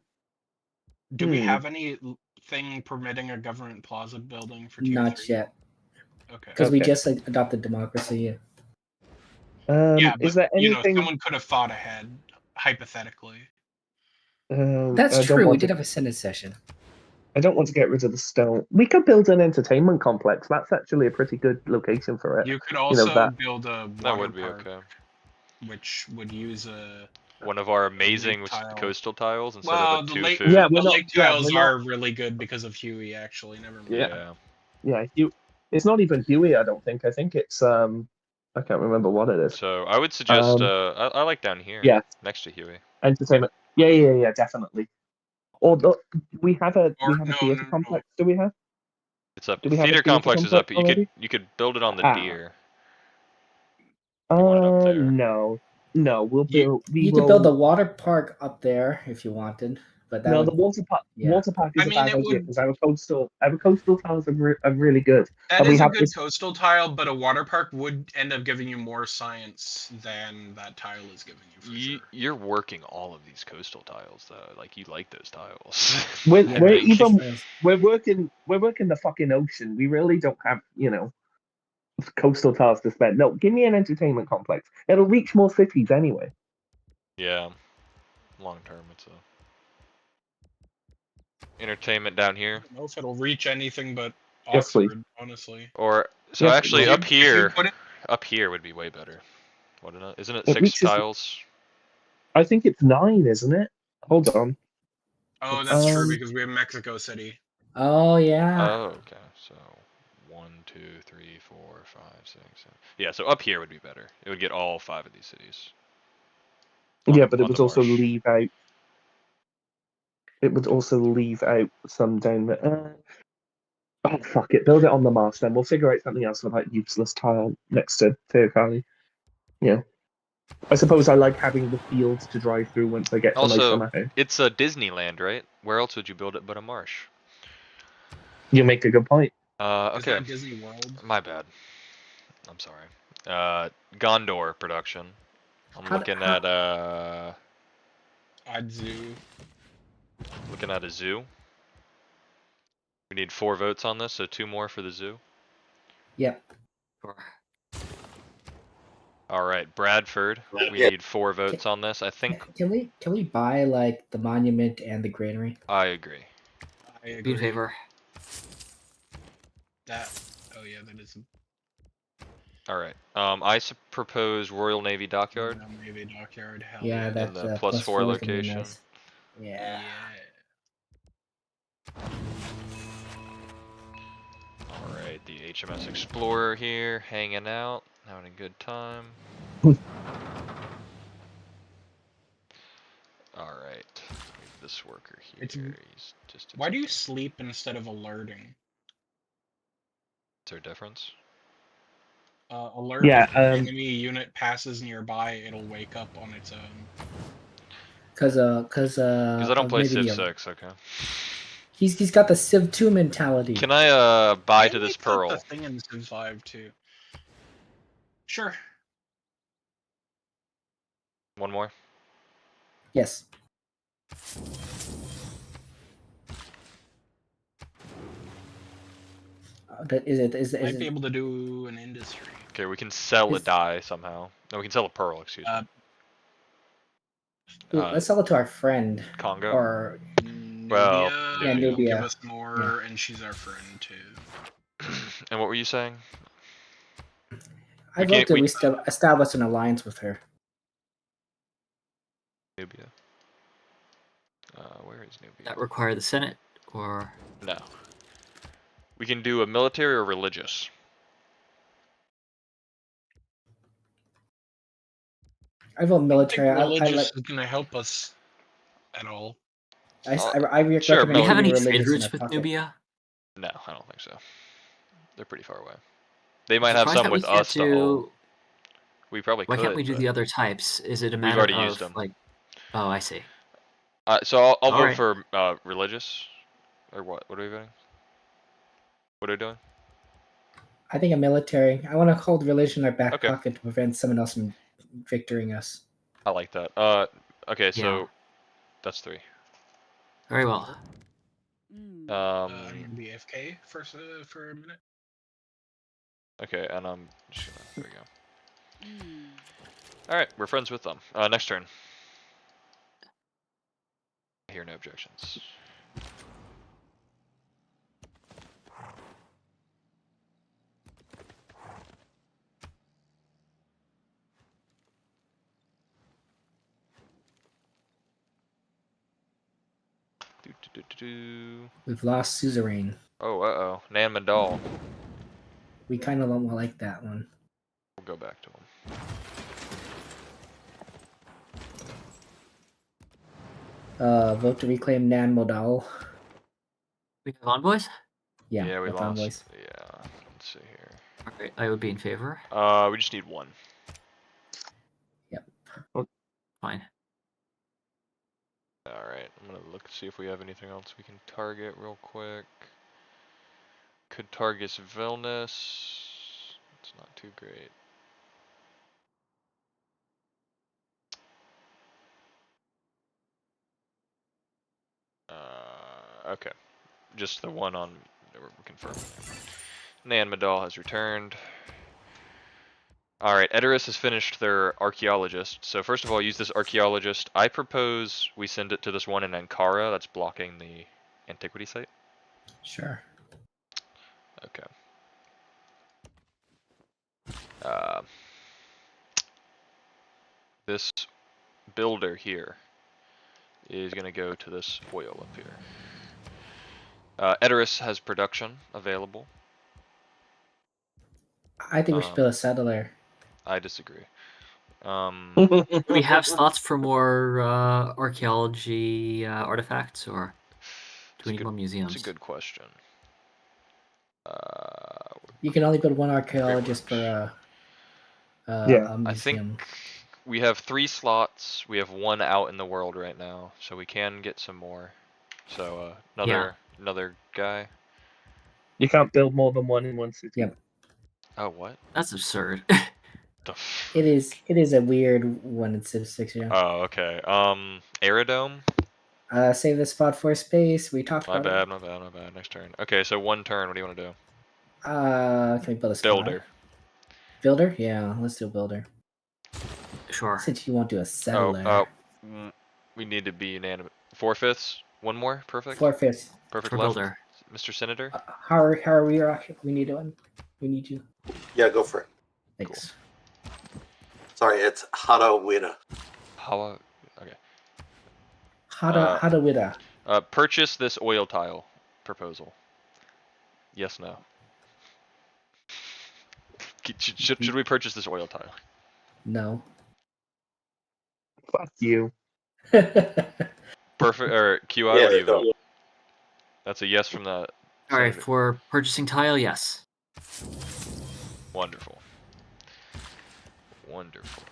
we Hmm. have anything permitting a government plaza building for tier Not 3? yet, Okay. because we Okay. just adopted democracy. Yeah, Is but there anything? someone could have thought ahead, hypothetically. That's I don't true. We want did to. have a Senate session. I don't want to get rid of the stone. We could build an entertainment complex. That's actually a pretty good location for it. You could also that- build a That water would be park, okay. which would use a. One of our amazing tile. coastal tiles instead Well, of the a 2 lake, food. Yeah, the we're not- lake yeah, tiles we're not- are really good because of Huey. Actually, never mind. Yeah. Yeah, it's not even Huey. I don't think. I think it's I can't remember what it is. So I would suggest I like down here. Yeah. Next to Huey. Entertainment. Yeah, definitely. Or we have a theater No. complex. Do we have? It's up. Do we have a Theater theater complex is up. complex You could build it on the Ah. deer. You want it up there. No. We'll You- build. We You will. could build the water park up there if you wanted, but that No, would, the water park. yeah. Water park is I a mean, bad it idea would- because our coastal tiles are really good. That And we is a have good this- coastal tile, but a water park would end up giving you more science than that tile is giving you for sure. You're working all of these coastal tiles though. Like you like those tiles. We're Yeah, we're right. even Yes. we're working the fucking ocean. We really don't have coastal tiles to spend. No, give me an entertainment complex. It'll reach more cities anyway. Yeah. Long term, it's a entertainment down here. I don't know if it'll reach anything but Yes, please. Oxford, honestly. Or so Yeah, actually if you- up here. If you put it- Up here would be way better. Wouldn't it? Isn't it It 6 reaches- tiles? I think it's 9, isn't it? Hold on. Oh, that's true Um, because we have Mexico City. Oh yeah. Oh, okay. So 1, 2, 3, 4, 5, 6, 7. Yeah, so up here would be better. It would get all 5 of these cities. Yeah, On- but it on would the also marsh. leave out. It would also leave out some down the. Oh fuck it! Build it on the marsh. Then we'll figure out something else for that useless tile next to Teocali. Yeah. I suppose I like having the fields to drive through once I get to most of Also, my house. it's a Disneyland, right? Where else would you build it but a marsh? You make a good point. Is Okay. that Disney World? My bad. I'm sorry. Gondor production. I'm looking at I'd zoo. a zoo. We need 4 votes on this, so 2 more for the zoo. Yep. All right, Bradford. We Yeah. need 4 votes on this. I think Can we buy like the monument and the granary? I agree. I Be in agree. favor. That. Oh yeah, that is. All right. I propose Royal Navy Dockyard. Maybe dockyard. Hell Yeah, yeah. that the +4 is gonna be location. nice. Yeah. All right, the HMS Explorer here, hanging out, having a good time. All right, leave this worker here. He's just. Why do you sleep instead of alerting? Is there a difference? Alert. Yeah, if an enemy unit passes nearby, it'll wake up on its own. Because Because I don't play maybe Civ the- 6. Okay. He's got the Civ 2 mentality. Can I buy to Maybe this it's not pearl? The thing in Civ 5 too. Sure. One more. Yes. Is Might it be able to do an industry. Okay, we can sell a Is- die somehow. No, we can sell a pearl. Excuse me. Well, let's sell it to our friend Congo. or Well, Nubia yeah, will Nubia. give us more, and she's our friend too. And what were you saying? I We vote can't- that we- we still establish an alliance with her. Nubia. Where is Nubia? That require the Senate or No. We can do a military or religious. I vote military. I don't think I religious like. is going to help us at all. I Sure, recommend do you military. have keeping any trade religious in routes our with pocket. Nubia? No, I don't think so. They're pretty far away. They might I'm have surprised some that we with can't us to hold. do. We probably Why could. can't we do but the other types? Is it a We've matter already of used them. like? Oh, I see. So I'll vote Alright. for religious. Or what? What are we voting? What are we doing? I think a military. I want to hold religion in our back Okay. pocket to prevent someone else from victoring us. I like that. Okay, so Yeah. that's 3. Very well. I'm going to be AFK for a minute. Okay, and I'm just gonna. There we go. All right, we're friends with them. Next turn. I hear no objections. We've lost suzerain. Oh, uh-oh. Nan Mandal. We kind of don't like that one. We'll go back to him. Vote to reclaim Nan Modal. We have envoys. Yeah, we with lost. envoys. Yeah, let's see here. Alright, I would be in favor. We just need 1. Fine. Alright, I'm gonna look see if we have anything else we can target real quick. Could target Vilnius. It's not too great. Okay. Just the one on confirm. Nan Madal has returned. Alright, Edoras has finished their archaeologist. So first of all, use this archaeologist. I propose we send it to this one in Ankara that's blocking the antiquity site. Sure. Okay. This builder here is going to go to this oil up here. Edoras has production available. I think we should build a settler. I disagree. Do we have slots for more archaeology artifacts, or do we need more museums? That's a good question. You can only build one archaeologist per Yeah. a museum. I think we have 3 slots. We have 1 out in the world right now, so we can get some more. So another guy. You can't build more than one in one city. Yep. Oh, what? That's absurd. It is a weird one in Civ 6. Yeah. Oh, okay. Aerodome. Save the spot for space. We talked My about bad. Next turn. Okay, so 1 turn. What do you want to do? it. Can we build a spot? Builder. Builder? Yeah, let's do a builder. Sure. Since you won't do a settler. We need to be unanimous. 4/5. 1 more. Perfect. 4/5. Perfect For left. builder. Mr. Senator. How are we? We need one. We need you. Yeah, go for it. Thanks. Sorry, it's Harawira. How? Okay. Hadawida. Purchase this oil tile proposal. Yes, no. Should we purchase this oil tile? No. Fuck you. Perfect. Or QI, what do you no. vote? That's a yes from the. Alright, Senator. for purchasing tile, yes. Wonderful. Wonderful.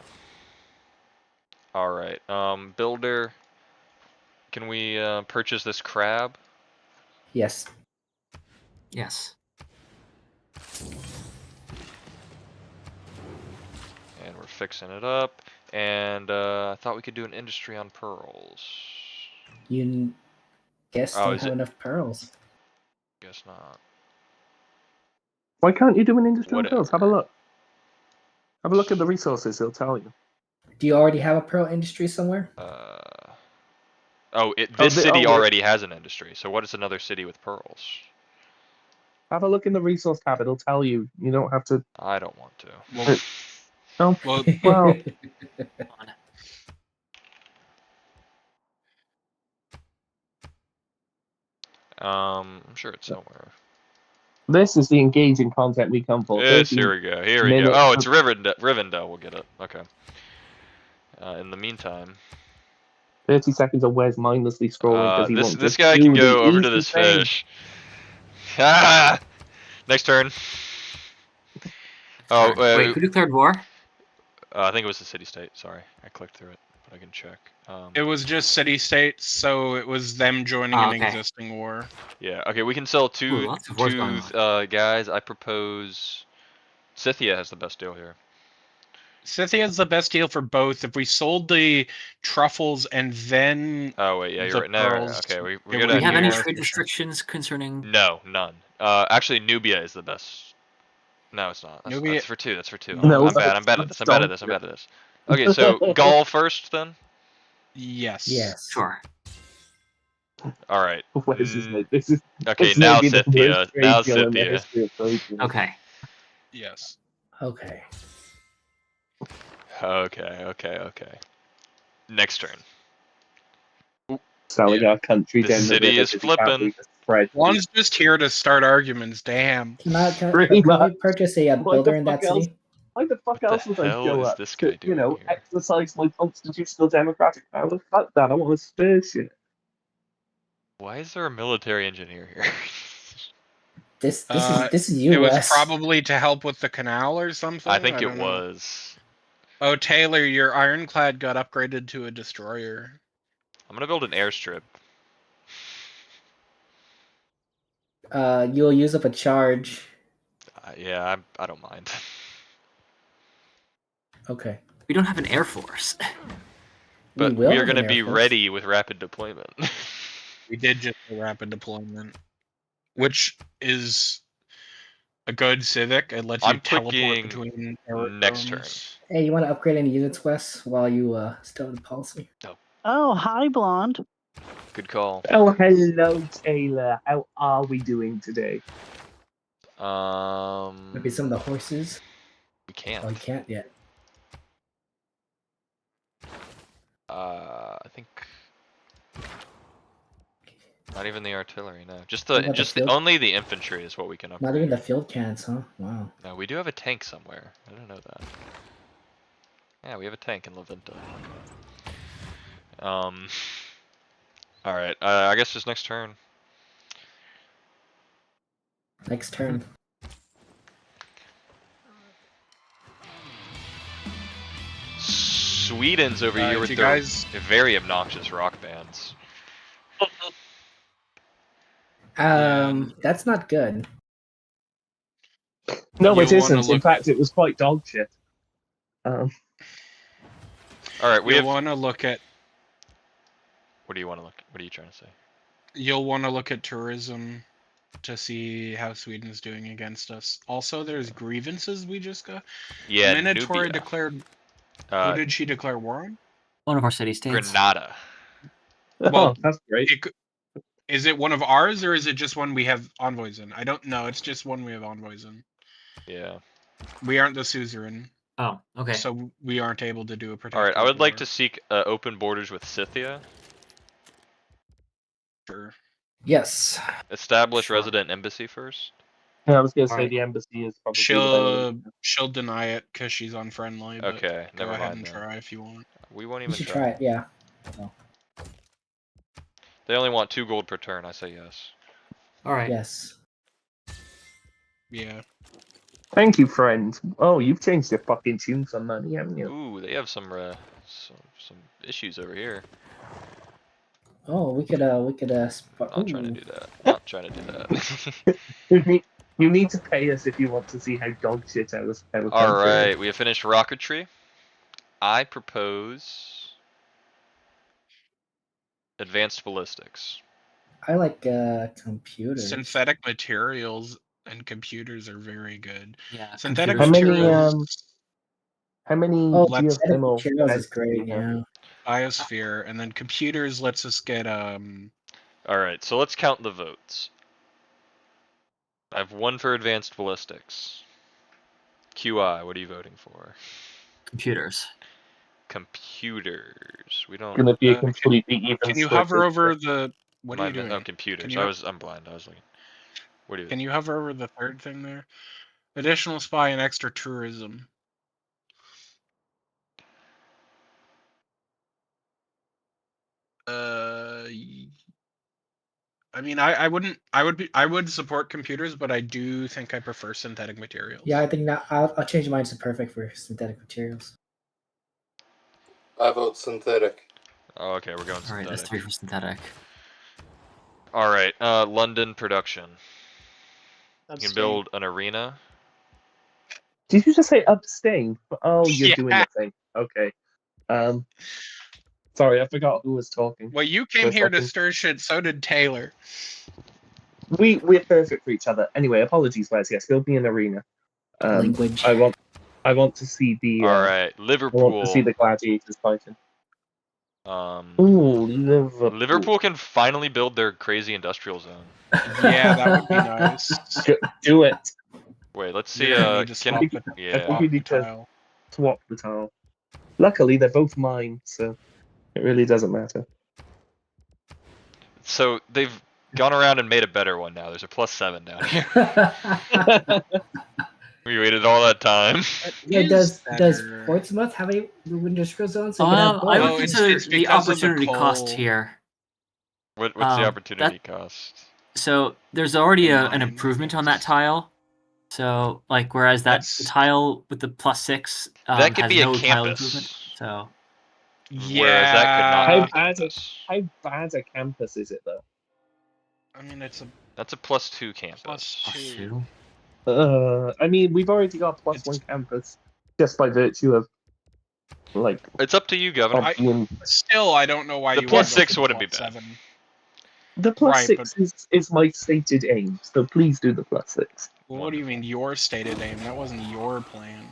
All right. Builder. Can we purchase this crab? Yes. Yes. And we're fixing it up. And I thought we could do an industry on pearls. You guess Oh, don't is have it? enough pearls. Guess not. Why can't you do an industry on Whatever. pearls? Have a look. Have a look at the resources. It'll tell you. Do you already have a pearl industry somewhere? This city already has an industry. So what is another city with pearls? Have a look in the resource tab. It'll tell you. You don't have to. I don't want to. Well, Oh, well, well. I'm sure it's somewhere. This is the engaging content we come for. Yes, 30 here we go. Here we go. minutes Oh, of- it's Rivendell. We'll get it. Okay. In the meantime, 30 seconds of Wes mindlessly scrolling because he wants this to guy can do go the over to easy this thing. fish. Ah! Next turn. Oh, Wait, who declared war? I think it was the city-state. Sorry, I clicked through it, but I can check. It was just city-states, so it was them joining Oh, an okay. existing war. Yeah. Okay, we can sell two lots of wars going guys. I propose Scythia has the best deal here. Scythia is the best deal for both. If we sold the truffles and then Oh wait, yeah, you're the right. No, pearls, okay, we it go would Do we down have any here. trade restrictions concerning? No, none. Actually, Nubia is the best. No, it's not. Nubia- That's for two. That's for two. No, I'm bad. I'm bad at this. I'm bad at this. I'm bad at this. Okay, so Gaul first then. Yes. Yes. Sure. All right. Wes is this is Okay, this now may be the Scythia. worst trade Now deal in the Scythia. history of trade deals. Okay. Yes. Okay. Okay. Next turn. Selling our country The down the city river is 'cause he can't flipping. believe the spread. One's just here to start arguments. Damn. Can Pretty we much. purchase a What builder the in fuck that else? city? Why the fuck What else the would I hell show is up this to, guy doing here? exercise my constitutional democratic power? Fuck that, I want to spare shit. Why is there a military engineer here? This Uh, is It was US. probably to help with the canal or something. I think it don't know. was. Oh, Taylor, your ironclad got upgraded to a destroyer. I'm gonna build an airstrip. You'll use up a charge. Yeah, I don't mind. Okay. We don't have an air force. But will we are have an gonna be Air Force. ready with rapid deployment. We did just a rapid deployment, which is a good civic. It lets you I'm teleport clicking between next turn. aerodromes. Hey, you want to upgrade any units, Wes, while you still in policy? Oh, hi, Blonde. Good call. Oh, hello, Taylor. How are we doing today? Maybe some of the horses. We can't. Oh, you can't yet. I think not even the artillery. No, just What about the field? only the infantry is what we can upgrade. Not even the field cannons, huh? Wow. No, we do have a tank somewhere. I didn't know that. Yeah, we have a tank in Laventa. All right. I guess just next turn. Next turn. Sweden's over here If with you their guys- very obnoxious rock bands. That's not good. No, You it wanna isn't. In look- fact, it was quite dog shit. All right, we You'll have. want to look at. What do you want to look? What are you trying to say? You'll want to look at tourism to see how Sweden's doing against us. Also, there's grievances we just got. Yeah, Minotaur Nubia. declared. Who Uh, did she declare war on? One of our city-states. Granada. Well, Oh, that's great. Is it one of ours or is it just one we have envoys in? I don't know. It's just one we have envoys in. Yeah. We aren't the suzerain, Oh, okay. so we aren't able to do a protectorate. All right. I would like war. to seek open borders with Scythia. Sure. Yes. Establish Sure. resident embassy first. Yeah, I was going to say Alright. the embassy is probably. the She'll deny it because she's unfriendly. But Okay, go never ahead mind and then. try if you want. We won't You even should try. try it, yeah. They only want 2 gold per turn. I say yes. All right. Yes. Yeah. Thank you, friend. Oh, you've changed your fucking tunes on money, haven't you? Ooh, they have some issues over here. Oh, we could Not trying to do that. Not trying to do that. You need to pay us if you want to see how dog shit our country All is. right, we have finished rocketry. I propose advanced ballistics. I like computers. Synthetic materials and computers are very good. Yeah. Synthetic How many, materials, How many Oh, Let's- geothermal materials is beds do great, you have? yeah. biosphere, and then computers lets us get All right, so let's count the votes. I have 1 for advanced ballistics. QI, what are you voting for? Computers. Computers. We don't. Gonna be a Uh, completely even Can you split hover this over year. the What are you doing? Oh, computers. Can you, I'm blind. I was looking. What are you? can you hover over the third thing there? Additional spy and extra tourism. I mean, I would support computers, but I do think I prefer synthetic materials. Yeah, I think now I'll change mine to perfect for synthetic materials. I vote synthetic. Oh, okay, we're going All right, synthetic. that's 3 for synthetic. All right, London production. You can Abstain. build an arena. Did you just say abstain? Oh, you're Yeah. doing the thing. Okay. Sorry, I forgot who was talking. Well, you For came a here to second. stir shit. So did Taylor. We're perfect for each other. Anyway, apologies, guys. Yes, build me an arena. Language. I want to see the. All right, I Liverpool. want to see the gladiators fighting. Um, Ooh, Liverpool. Liverpool can finally build their crazy industrial zone. Yeah, that would be nice. Do it. Wait, let's see. You're gonna need to swap can- the, I Yeah. think we need to tile. swap the tile. Luckily, they're both mine, so it really doesn't matter. So they've gone around and made a better one now. There's a +7 down here. We waited all that time. Yeah, Is does better. Portsmouth have a industrial zone? So you can have I both? would Oh, it's consider the because of the opportunity cost coal. here. What's the opportunity cost? So there's already The an mine, I improvement on guess. that tile. So like, whereas that That's- tile with the +6 That could has be a no tile improvement. campus. So Whereas that could not How be a bad campus. How bad a campus is it, though? I mean, it's a That's a +2 campus. +2. I mean, we've already got +1 campus just by virtue of, like, It's up to you, Governor. Still, I don't know why The you would go +6 for wouldn't be bad. +7. the +6 is my stated aim, so please do the +6. Well, what do you mean your stated aim? That wasn't your plan.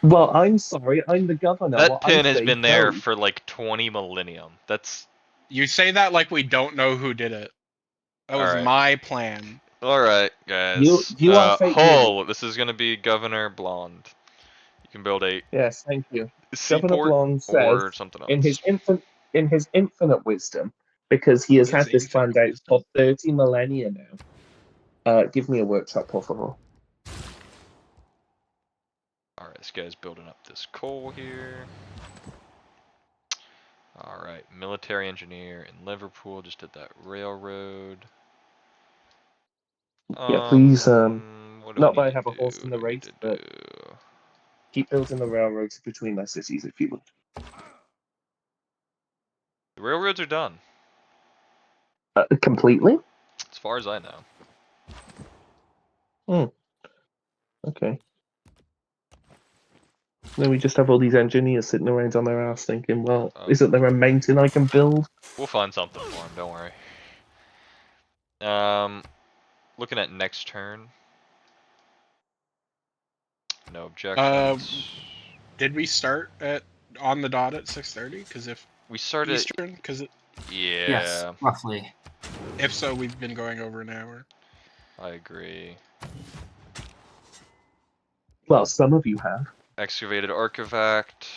Well, I'm sorry, I'm the governor. That What pin I has say been there goes. for like 20 millennium. That's You say that like we don't know who did it. That was Alright. my plan. alright, guys. You are fake Hull, this is gonna be Governor Blonde. You can build a Yes, thank you. Governor seaport Blonde or says, something else. in his infinite wisdom, because he has His had this planned infinite out for 30 millennia now. Give me a workshop, por favor. Alright, this guy's building up this coal here. Alright, military engineer in Liverpool just did that railroad. Yeah, please, what do not we that I need have a to horse do? in the What do we race, need to but do? keep building the railroads between my cities if you would. The railroads are done, Completely? as far as I know. Okay. Then we just have all these engineers sitting around on their ass thinking, well, isn't there a mountain I can build? We'll find something for him, don't worry. Looking at next turn. No objections. Did we start on the dot at 6:30? Because if We started. Eastern, because Yeah. yes, roughly. if so, we've been going over an hour. I agree. Well, some of you have. Excavated artifact.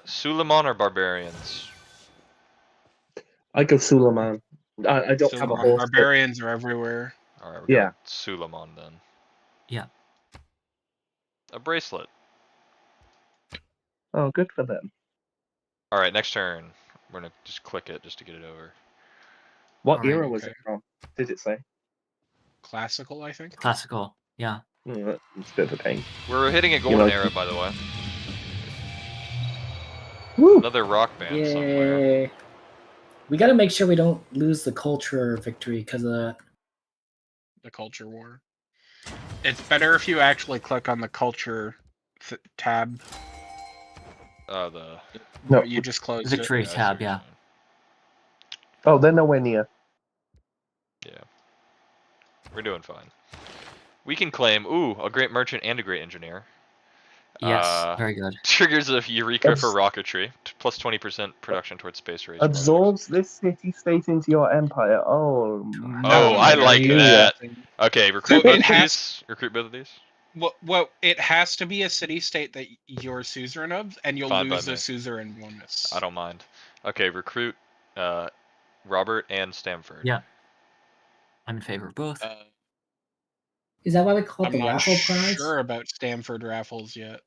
Suleiman or barbarians? I go Suleiman. I don't have a Suleiman. horse. but- Barbarians are everywhere. Alright, we're Yeah. going Suleiman then. Yeah. A bracelet. Oh, good for them. Alright, next turn. We're gonna just click it just to get it over. What Alright, era was okay. it from? Did it say? Classical, I think. Classical. Yeah. It's a bit of a pain. We're hitting a golden know- era, by the way. Woo! Another rock band somewhere. Yay. We gotta make sure we don't lose the culture victory because of that. The culture war. It's better if you actually click on the culture tab. The No. You just closed Victory I see tab, what you're yeah. saying. Oh, they're nowhere near. Yeah. We're doing fine. We can claim, ooh, a great merchant and a great engineer. Yes, very good. Triggers of Eureka for rocketry. Plus 20% production towards space race. Absorbs this city-state into your empire. Oh, Oh, I like hallelujah. that. Okay, recruit So both it of has- these. Recruit both of these. Well, it has to be a city-state that you're suzerain of, and you'll Fine by lose the me. suzerain bonus. I don't mind. Okay, recruit Robert and Stamford. Yeah. I'm in favor of both. Is that why we call it I'm the not raffle prize? sure about Stanford raffles yet,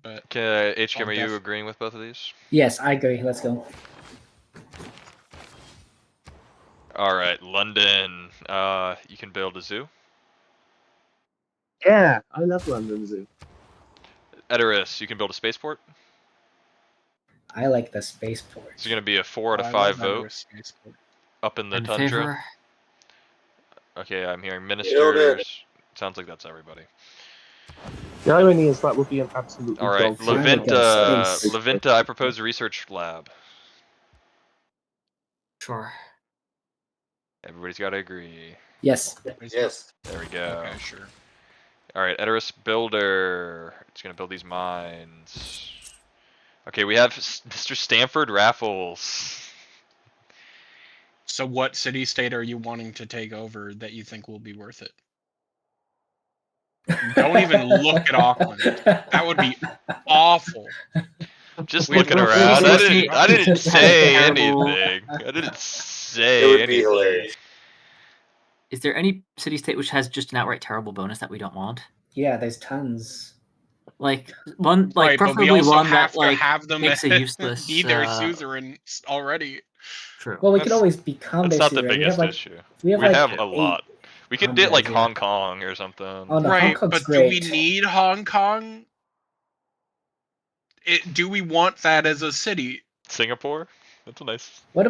but Okay, HCam, I'll are you def- agreeing with both of these? Yes, I agree. Let's go. All right, London. You can build a zoo. Yeah, I love London Zoo. Edoras, you can build a spaceport. I like the spaceport. It's going to be a 4 out of I 5 love vote. Edoras Spaceport. Up in the I'm in tundra. favor. Okay, I'm hearing Nailed ministers. it. Sounds like that's everybody. The irony is that would be an absolutely All right, dog shit Finally got Leventa. space. Leventa, I propose a research lab. Sure. Everybody's got to agree. Yes. Yes. There we go. Okay, sure. All right, Edoras Builder. It's going to build these mines. Okay, we have Mr. Stanford Raffles. So what city-state are you wanting to take over that you think will be worth it? Don't even look at Auckland. That would be awful. Just We'd looking love to around. I see- didn't. I didn't Just say terrible. anything. I didn't It say would be anything. hilarious. Is there any city-state which has just an outright terrible bonus that we don't want? Yeah, there's tons. Like one, like Right, but we preferably also one have that to like have them makes a useless. be their suzerains already. True. Well, we That's- can always become That's their not the suzerain. biggest we have issue. We have We like have a 8 lot. We could get like yeah. Hong Kong or something. Oh no, Hong Right, Kong's but great. do we need Hong Kong? Do we want that as a city? Singapore? That's a nice. What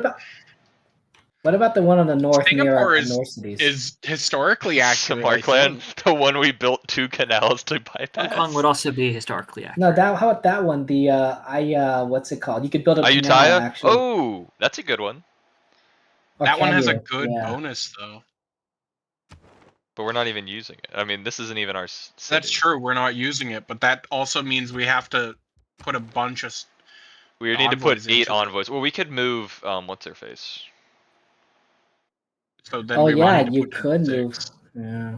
about the one on the north Singapore near is- North cities? Is historically accurate. I Samarkand, think. the one we built 2 canals to Hong bypass. Kong would also be historically accurate. No, how about that one? The what's it called? You could build a canal Ayutthaya? actually. Oh, that's a good one. Or That one can has a you? good Yeah. bonus though. But we're not even using it. I mean, this isn't even our city. That's true. We're not using it, but that also means we have to put a bunch of. We need to put envoys 8 into it. envoys. Well, we could move, what's her face? So then Oh we yeah, might need to you put down could 6. move. Yeah.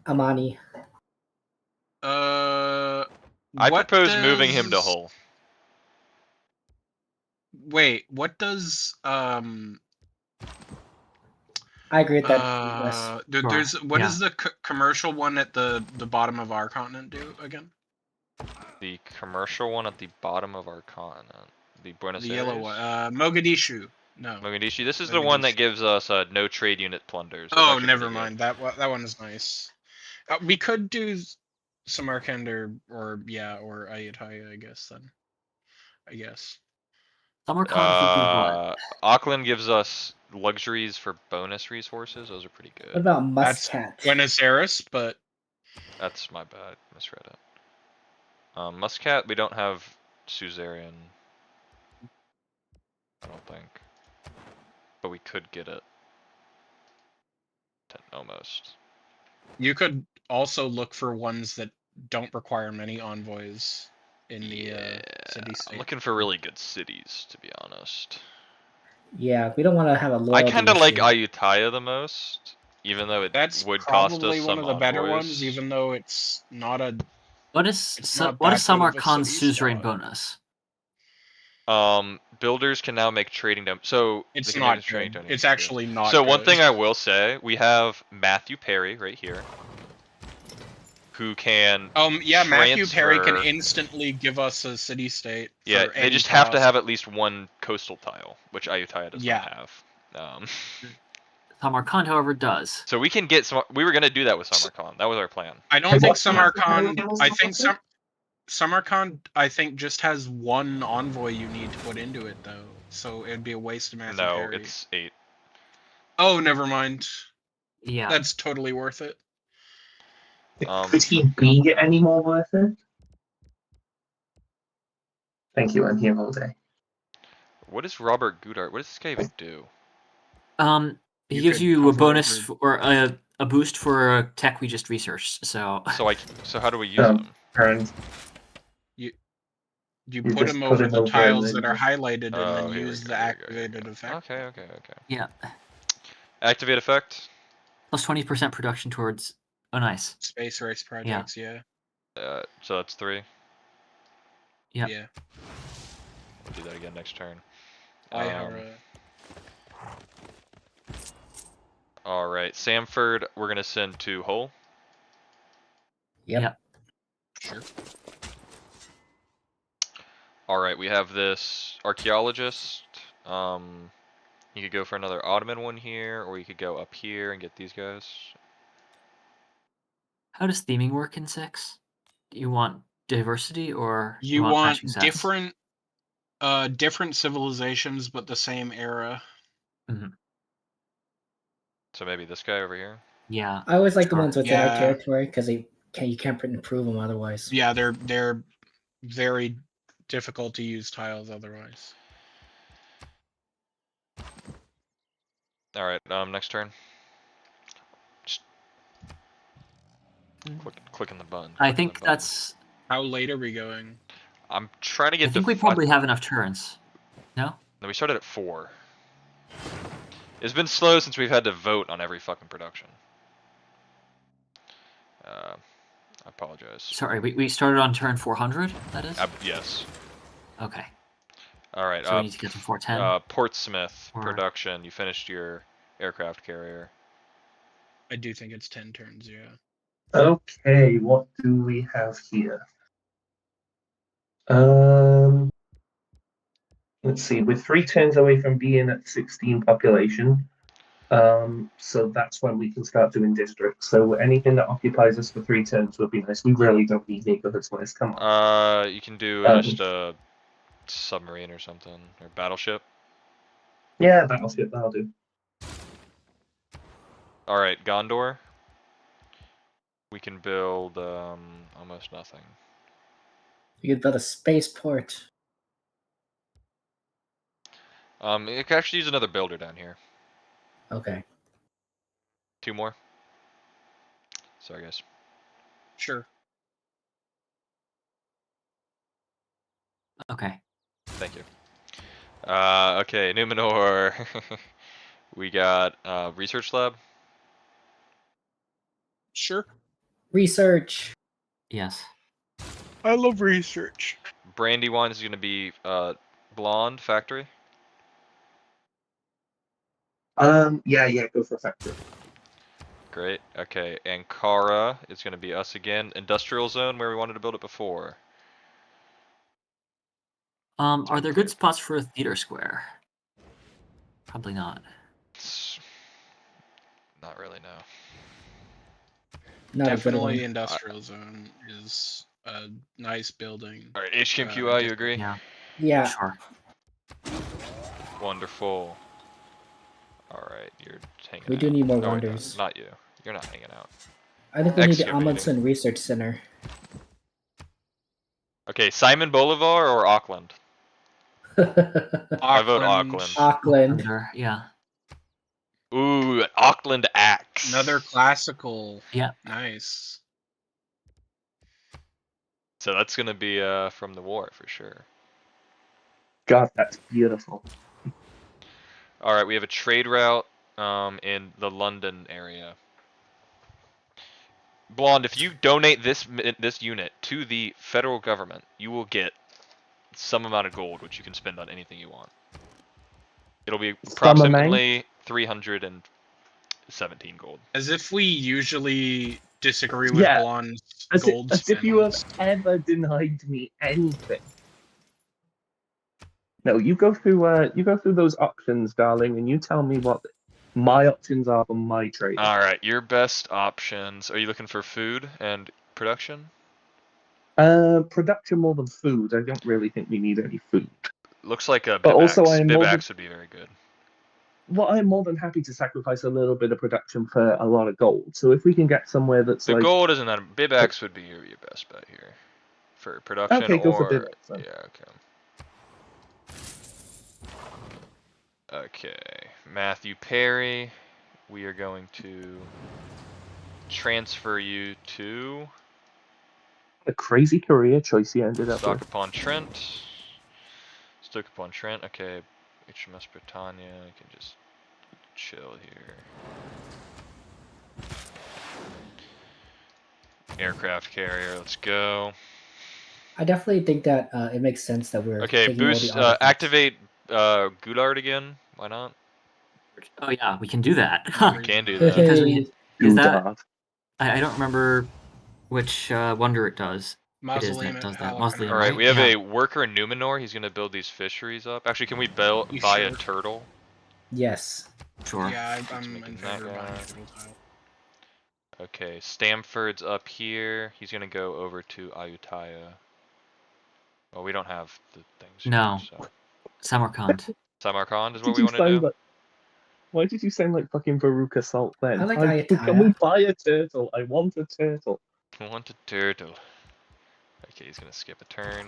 Amani. I what propose moving him to does- Hull. Wait, what does I agree with that. Yes. there's what yeah. does the commercial one at the bottom of our continent do again? The commercial one at the bottom of our continent. The Buenos The Aires. yellow one, Mogadishu. No. Mogadishu. This is the one that Mogadishu. gives us no trade unit plunders. That's Oh, actually never pretty good. mind. That one is nice. We could do Samarkand or Ayutthaya, I guess then. I guess. Samarkand would be what? Auckland gives us luxuries for bonus resources. Those are pretty What good. about That's Muscat? Buenos Aires, but That's my bad. Misread it. Muscat, we don't have suzerain. I don't think. But we could get it. Almost. you could also look for ones that don't require many envoys in the city I'm state. looking for really good cities, to be honest. Yeah, we don't want to have a I loyalty kind of like issue. Ayutthaya the most, even though it That's would cost us probably some one of the better envoys. ones, even though it's not a. What is It's not what is that big of a Samarkand's city suzerain slot. bonus? Builders can now make trading so It's they can not make trading good. donations It's too. actually not. So one good. thing I will say, we have Matthew Perry right here, who can. Yeah, Matthew Perry can transfer- instantly give us a city state. Yeah, for they any just have to cost. have at least one coastal tile, which Ayutthaya does Yeah. not have. Samarkand, however, does. So we can get some. We were gonna do that with Samarkand. That was our plan. I don't And think what's the Samarkand. balance I of think it? Samarkand. I think just has one envoy you need to put into it though, so it'd be a waste of Matthew No, Perry. it's 8. Oh, never mind. Yeah. That's totally worth it. Could he be any more worth it? Thank you, I'm here all day. What is Robert Goodart? What does this guy even do? He You gives could you a hover bonus over- or a boost for a tech we just researched. So So how do we use Oh. them? And You You put just them put over it the over tiles and that then are just- highlighted and Oh, then here we use go, the here we go, here we activated go. effect. Okay. yeah, Activate effect. plus 20% production towards. Oh, nice. Space race projects, yeah. So that's 3. Yep. Yeah. do that again next turn. I have All right, Samford, we're gonna send to Hull. Yep. sure. All right, we have this archaeologist. You could go for another Ottoman one here, or you could go up here and get these guys. How does theming work in 6? Do you want diversity or You want want matching sets? different civilizations, but the same era. So maybe this guy over here. Yeah. I always like the Sure. ones within our Yeah. territory because you can't improve them otherwise. Yeah, they're very difficult to use tiles otherwise. All right, next turn. Just clicking the button. I clicking think the button. that's. How late are we going? I'm trying to get I think to. we probably have enough turns. No? No, we started at 4. It's been slow since we've had to vote on every fucking production. I apologize. Sorry, we started on turn 400. That is. Yes. Okay. All right. So we need to get to 410. Portsmouth Or- production. You finished your aircraft carrier. I do think it's 10 turns, yeah. Okay, what do we have here? Let's see. We're 3 turns away from being at 16 population. So that's when we can start doing districts. So anything that occupies us for 3 turns would be nice. We really don't need neighborhoods list. Come on. You can do just a submarine or something, or battleship. Yeah, battleship. That'll do. All right, Gondor. We can build almost nothing. You could build a spaceport. You can actually use another builder down here. Okay. 2 more. Sorry, guys. Sure. Okay. Thank you. Okay, Numenor. We got research lab. Sure. Research. Yes. I love research. Brandywine is gonna be blonde factory. Yeah, go for a factory. Great. Okay, Ankara is gonna be us again. Industrial zone where we wanted to build it before. Are there good spots for a theater square? Probably not. Not really, no. Not a good Definitely one. industrial zone is a nice building. All right, HQMQI, you agree? Yeah. Yeah. Sure. Wonderful. All right, you're hanging We out. do need more Oh, wait, no, wonders. not you. You're not hanging out. I think we need the Excavating. Amundsen Research Center. Okay, Simon Bolivar or Auckland? I vote Auckland. Auckland. Under, yeah. Ooh, an Auckland axe. Another classical. Yeah. Nice. So that's gonna be from the war for sure. God, that's beautiful. All right, we have a trade route in the London area. Blonde, if you donate this unit to the federal government, you will get some amount of gold, which you can spend on anything you want. It'll be approximately 317 gold. As if we usually disagree with Yeah, Blonde's As gold if you have spends. ever denied me anything. No, you go through those options, darling, and you tell me what my options are for my trade. All right, your best options. Are you looking for food and production? Production more than food. I don't really think we need any food. Looks like a But also, Bibax. I am more than, Bibax would be very good. well, I'm more than happy to sacrifice a little bit of production for a lot of gold. So if we can get somewhere that's The like gold isn't that. Bibax would be your best bet here for production. Okay, go for or Bibax then. yeah, okay. Okay, Matthew Perry. We are going to transfer you to a crazy career choice you ended up Stock with. upon Trent. Stoke upon Trent. Okay, HMS Britannia. I can just chill here. Aircraft carrier. Let's go. I definitely think that it makes sense that we're Okay, taking all the boost, artifacts. activate Goulart again. Why not? Oh yeah, we can do that. Can do that. Because we is that Goodard. I don't remember which wonder it does. It is Mausoleum that at does that. Halifax. Mausoleum, All right, right? we have Yeah. a worker Numenor. He's gonna build these fisheries up. Actually, can we buy a Sure. turtle? Yes. Sure. Yeah, Let's I'm make in it that favor of buying guy. a turtle tile. Okay, Stamford's up here. He's gonna go over to Ayutthaya. Well, we don't have the things No. here, so Samarkand. Samarkand is what we want to do. Why did you sound like fucking Veruca Salt then? I like Can we Ayutthaya. buy a turtle? I want a turtle. I want a turtle. Okay, he's gonna skip a turn.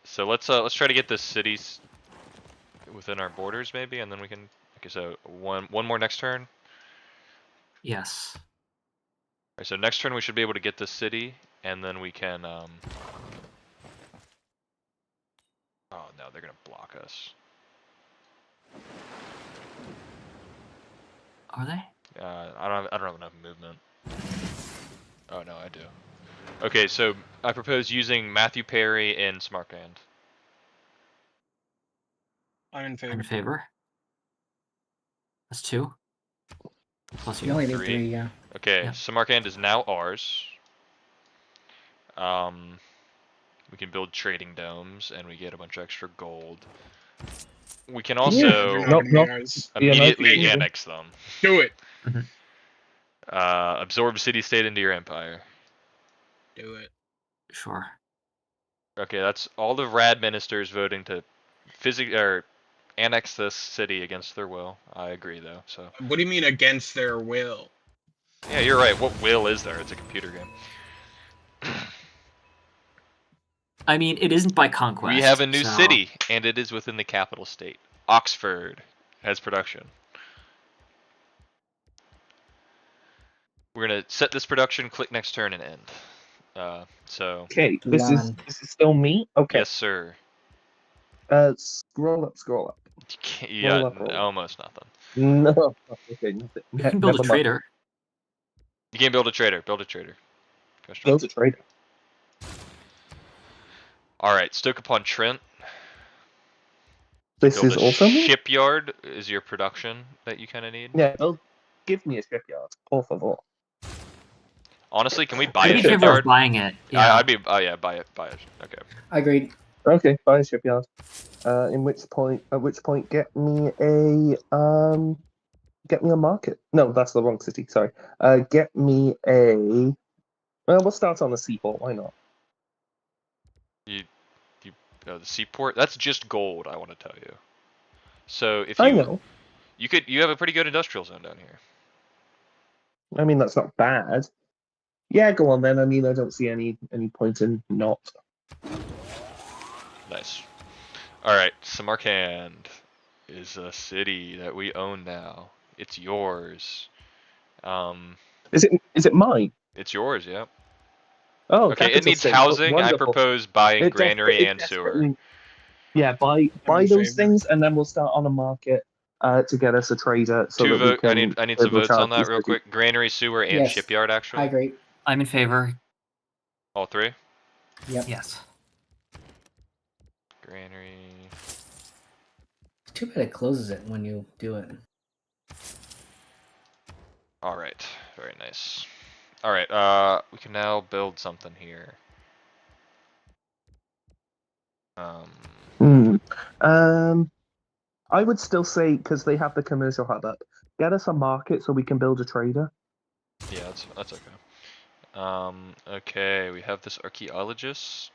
So let's try to get the cities within our borders maybe, and then we can. Okay, so one more next turn. Yes. Alright, so next turn we should be able to get this city, and then we can. Oh no, they're gonna block us. Are they? I don't have enough movement. Oh no, I do. Okay, so I propose using Matthew Perry in Samarkand. I'm in favor. In favor. That's 2. Plus You you. only need Three. 3, yeah. Okay, Yeah. Samarkand is now ours. We can build trading domes, and we get a bunch of extra gold. We can also They're not gonna be ours. immediately Yeah, annex them. Do it. Absorb city-state into your empire. Do it. Sure. Okay, that's all the rad ministers voting to annex this city against their will. I agree, though. So What do you mean against their will? yeah, you're right. What will is there? It's a computer game. I mean, it isn't by conquest. We have a new so- city, and it is within the capital state. Oxford has production. We're gonna set this production, click next turn, and end. So Okay, this is Blonde. still me. Okay. yes, sir. Scroll up. You got roll up. almost nothing. No. Okay, nothing. You can build a Never mind. trader. You can't build a trader. Build a trader. Question. Build a trader. All right, Stoke-upon-Trent. This Build is a also me. shipyard is your production that you kind of need. Yeah, give me a shipyard, por favor. Honestly, can we buy I'd a be in favor of shipyard? buying it. Yeah. I'd be. Oh yeah, buy it. Okay. I agreed. Okay, buy a shipyard. At which point, get me a market. No, that's the wrong city. Sorry. Get me a. We'll start on the seaport. Why not? The seaport. That's just gold. I want to tell you. So if I know. you have a pretty good industrial zone down here. I mean, that's not bad. Yeah, go on then. I mean, I don't see any point in not. Nice. All right, Samarkand is a city that we own now. It's yours. Is it mine? It's yours. Yeah. Oh, Okay. It capital needs state. housing. I Wonderful. propose buying It granary it and sewer. desperately- Yeah, buy in those favor. things, and then we'll start on a market to get us a trader. So Two that we vote. can I need some votes on that turbocharge real the city. quick. Granary, sewer, and Yes. shipyard. I Actually, agree. I'm in favor. all three. Yep. Yes. Granary. It's too bad it closes it when you do it. All right. Very nice. All right. We can now build something here. I would still say, because they have the commercial hub up, get us a market so we can build a trader. Yeah, that's okay. Okay, we have this archaeologist.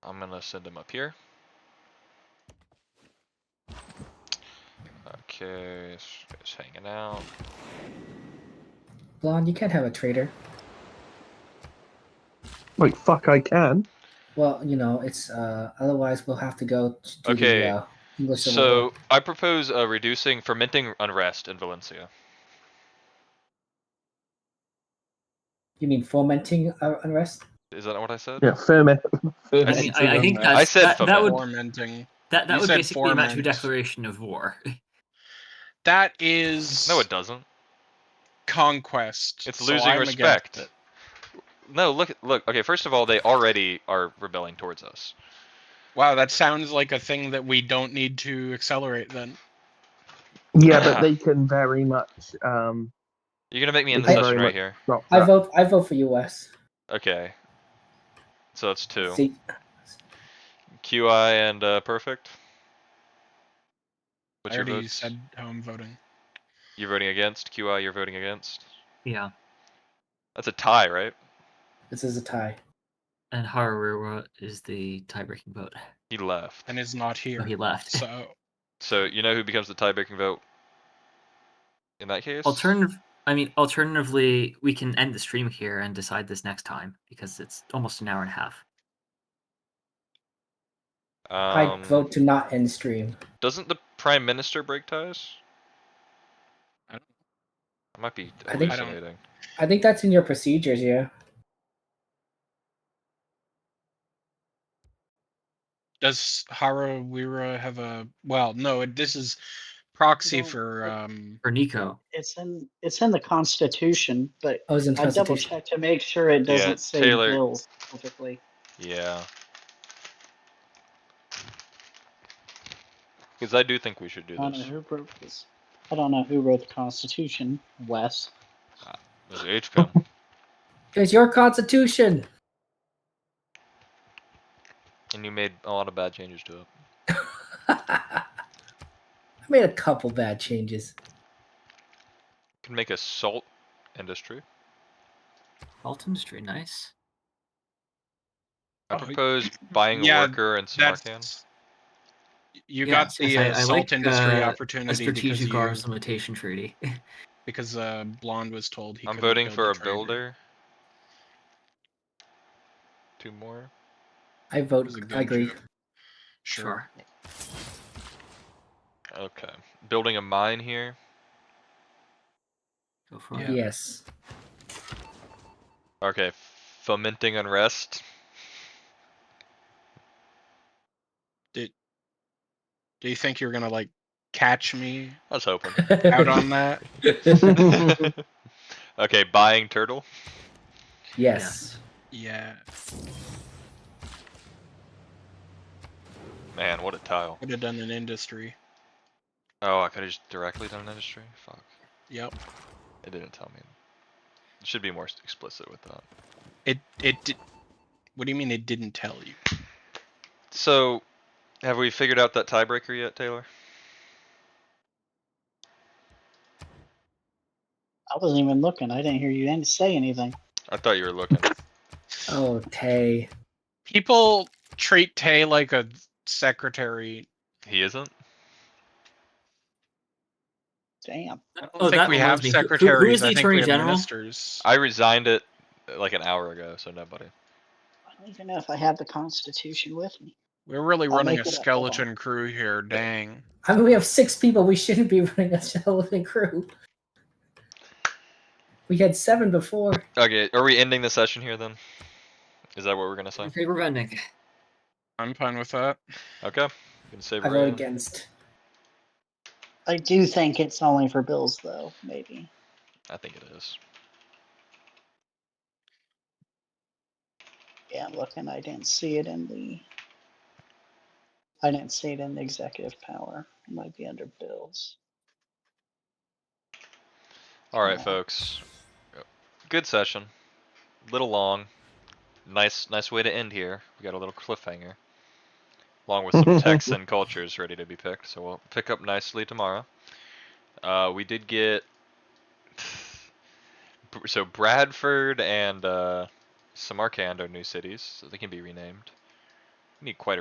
I'm gonna send him up here. Okay, just hanging out. Blonde, you can't have a trader. Like, fuck, I can. Well, you know, it's otherwise we'll have to go to Okay, the English Civil War. So I propose reducing fermenting unrest in Valencia. You mean fomenting unrest? Is that what I said? Yeah, ferment. I mean, I think that's, I said that would Fomenting. that You would said basically amount to a foment. declaration of war. That is No, it doesn't. conquest. It's so losing I'm against respect. it. No, look. Okay, first of all, they already are rebelling towards us. Wow, that sounds like a thing that we don't need to accelerate then. Yeah, but they can very much. You're gonna make me They end the can session very right much here. drop I that. vote for US. Okay. So that's 2. See, QI and perfect. I What's your already votes? said how I'm voting. You're voting against. QI, you're voting against. Yeah. That's a tie, right? this is a tie. And Harura is the tie-breaking vote. He left. And is not here. Oh, he left. So So you know who becomes the tie-breaking vote in that case? Alternatively, we can end the stream here and decide this next time because it's almost an hour and a half. I vote to not end stream. Doesn't the Prime Minister break ties? I don't- I might be I think- hallucinating. I think that's in your procedures, yeah. does Harawira have a? Well, no. This is proxy Well, for For Nico. It's in the Constitution, but Oh, it's in I double Constitution. check to make sure it doesn't Yeah, say Taylor- bills specifically. Yeah. Because I do think we should do I don't know this. who wrote this. I don't know who wrote the Constitution. Wes. There's HCOM. It's your Constitution. And you made a lot of bad changes to it. I made a couple bad changes. Can make a salt industry. Salt industry, nice. I Oh, propose buying yeah, a worker in Samarkand. that's. You Yes, got the yes, I salt like, industry a opportunity because strategic you arms limitation treaty. because Blonde was told he. I'm couldn't voting build for the a trader. builder. 2 more. I That vote. was a good I agree. joke. Sure. Okay. Building a mine here. Go for Yeah. it. Yes. Okay. Fomenting unrest. Do you think you're gonna like catch me I was hoping. out on that? Okay, buying turtle. Yes. Yeah. Man, what a tile. Could have done an industry. Oh, I could have just directly done an industry. Fuck. Yep. It didn't tell me. It should be more explicit with that. It did. What do you mean it didn't tell you? So, have we figured out that tiebreaker yet, Taylor? I wasn't even looking. I didn't hear you say anything. I thought you were looking. Oh, Tay. People treat Tay like a secretary. He isn't? Damn. I don't Oh, think that we have reminds me. Who secretaries. is the I think Attorney we have General? ministers. I resigned it like an hour ago, so nobody. I don't even know if I have the Constitution with me. We're really I'll running make a it up. Hold on. skeleton crew here. Dang. I mean, we have 6 people. We shouldn't be running a skeleton crew. We had 7 before. Okay, are we ending the session here then? Is that what we're gonna say? In favor of ending. I'm fine with that. Okay. You can save I vote Ryan. against. I do think it's only for bills, though. Maybe. I think it is. Yeah, I'm looking. I didn't see it in the. I didn't see it in the executive power. It might be under bills. Alright, Yeah. folks. Good session. Little long. Nice way to end here. We got a little cliffhanger. Along with some texts and cultures ready to be picked, so we'll pick up nicely tomorrow. We did get so Bradford and Samarkand are new cities, so they can be renamed. We need quite a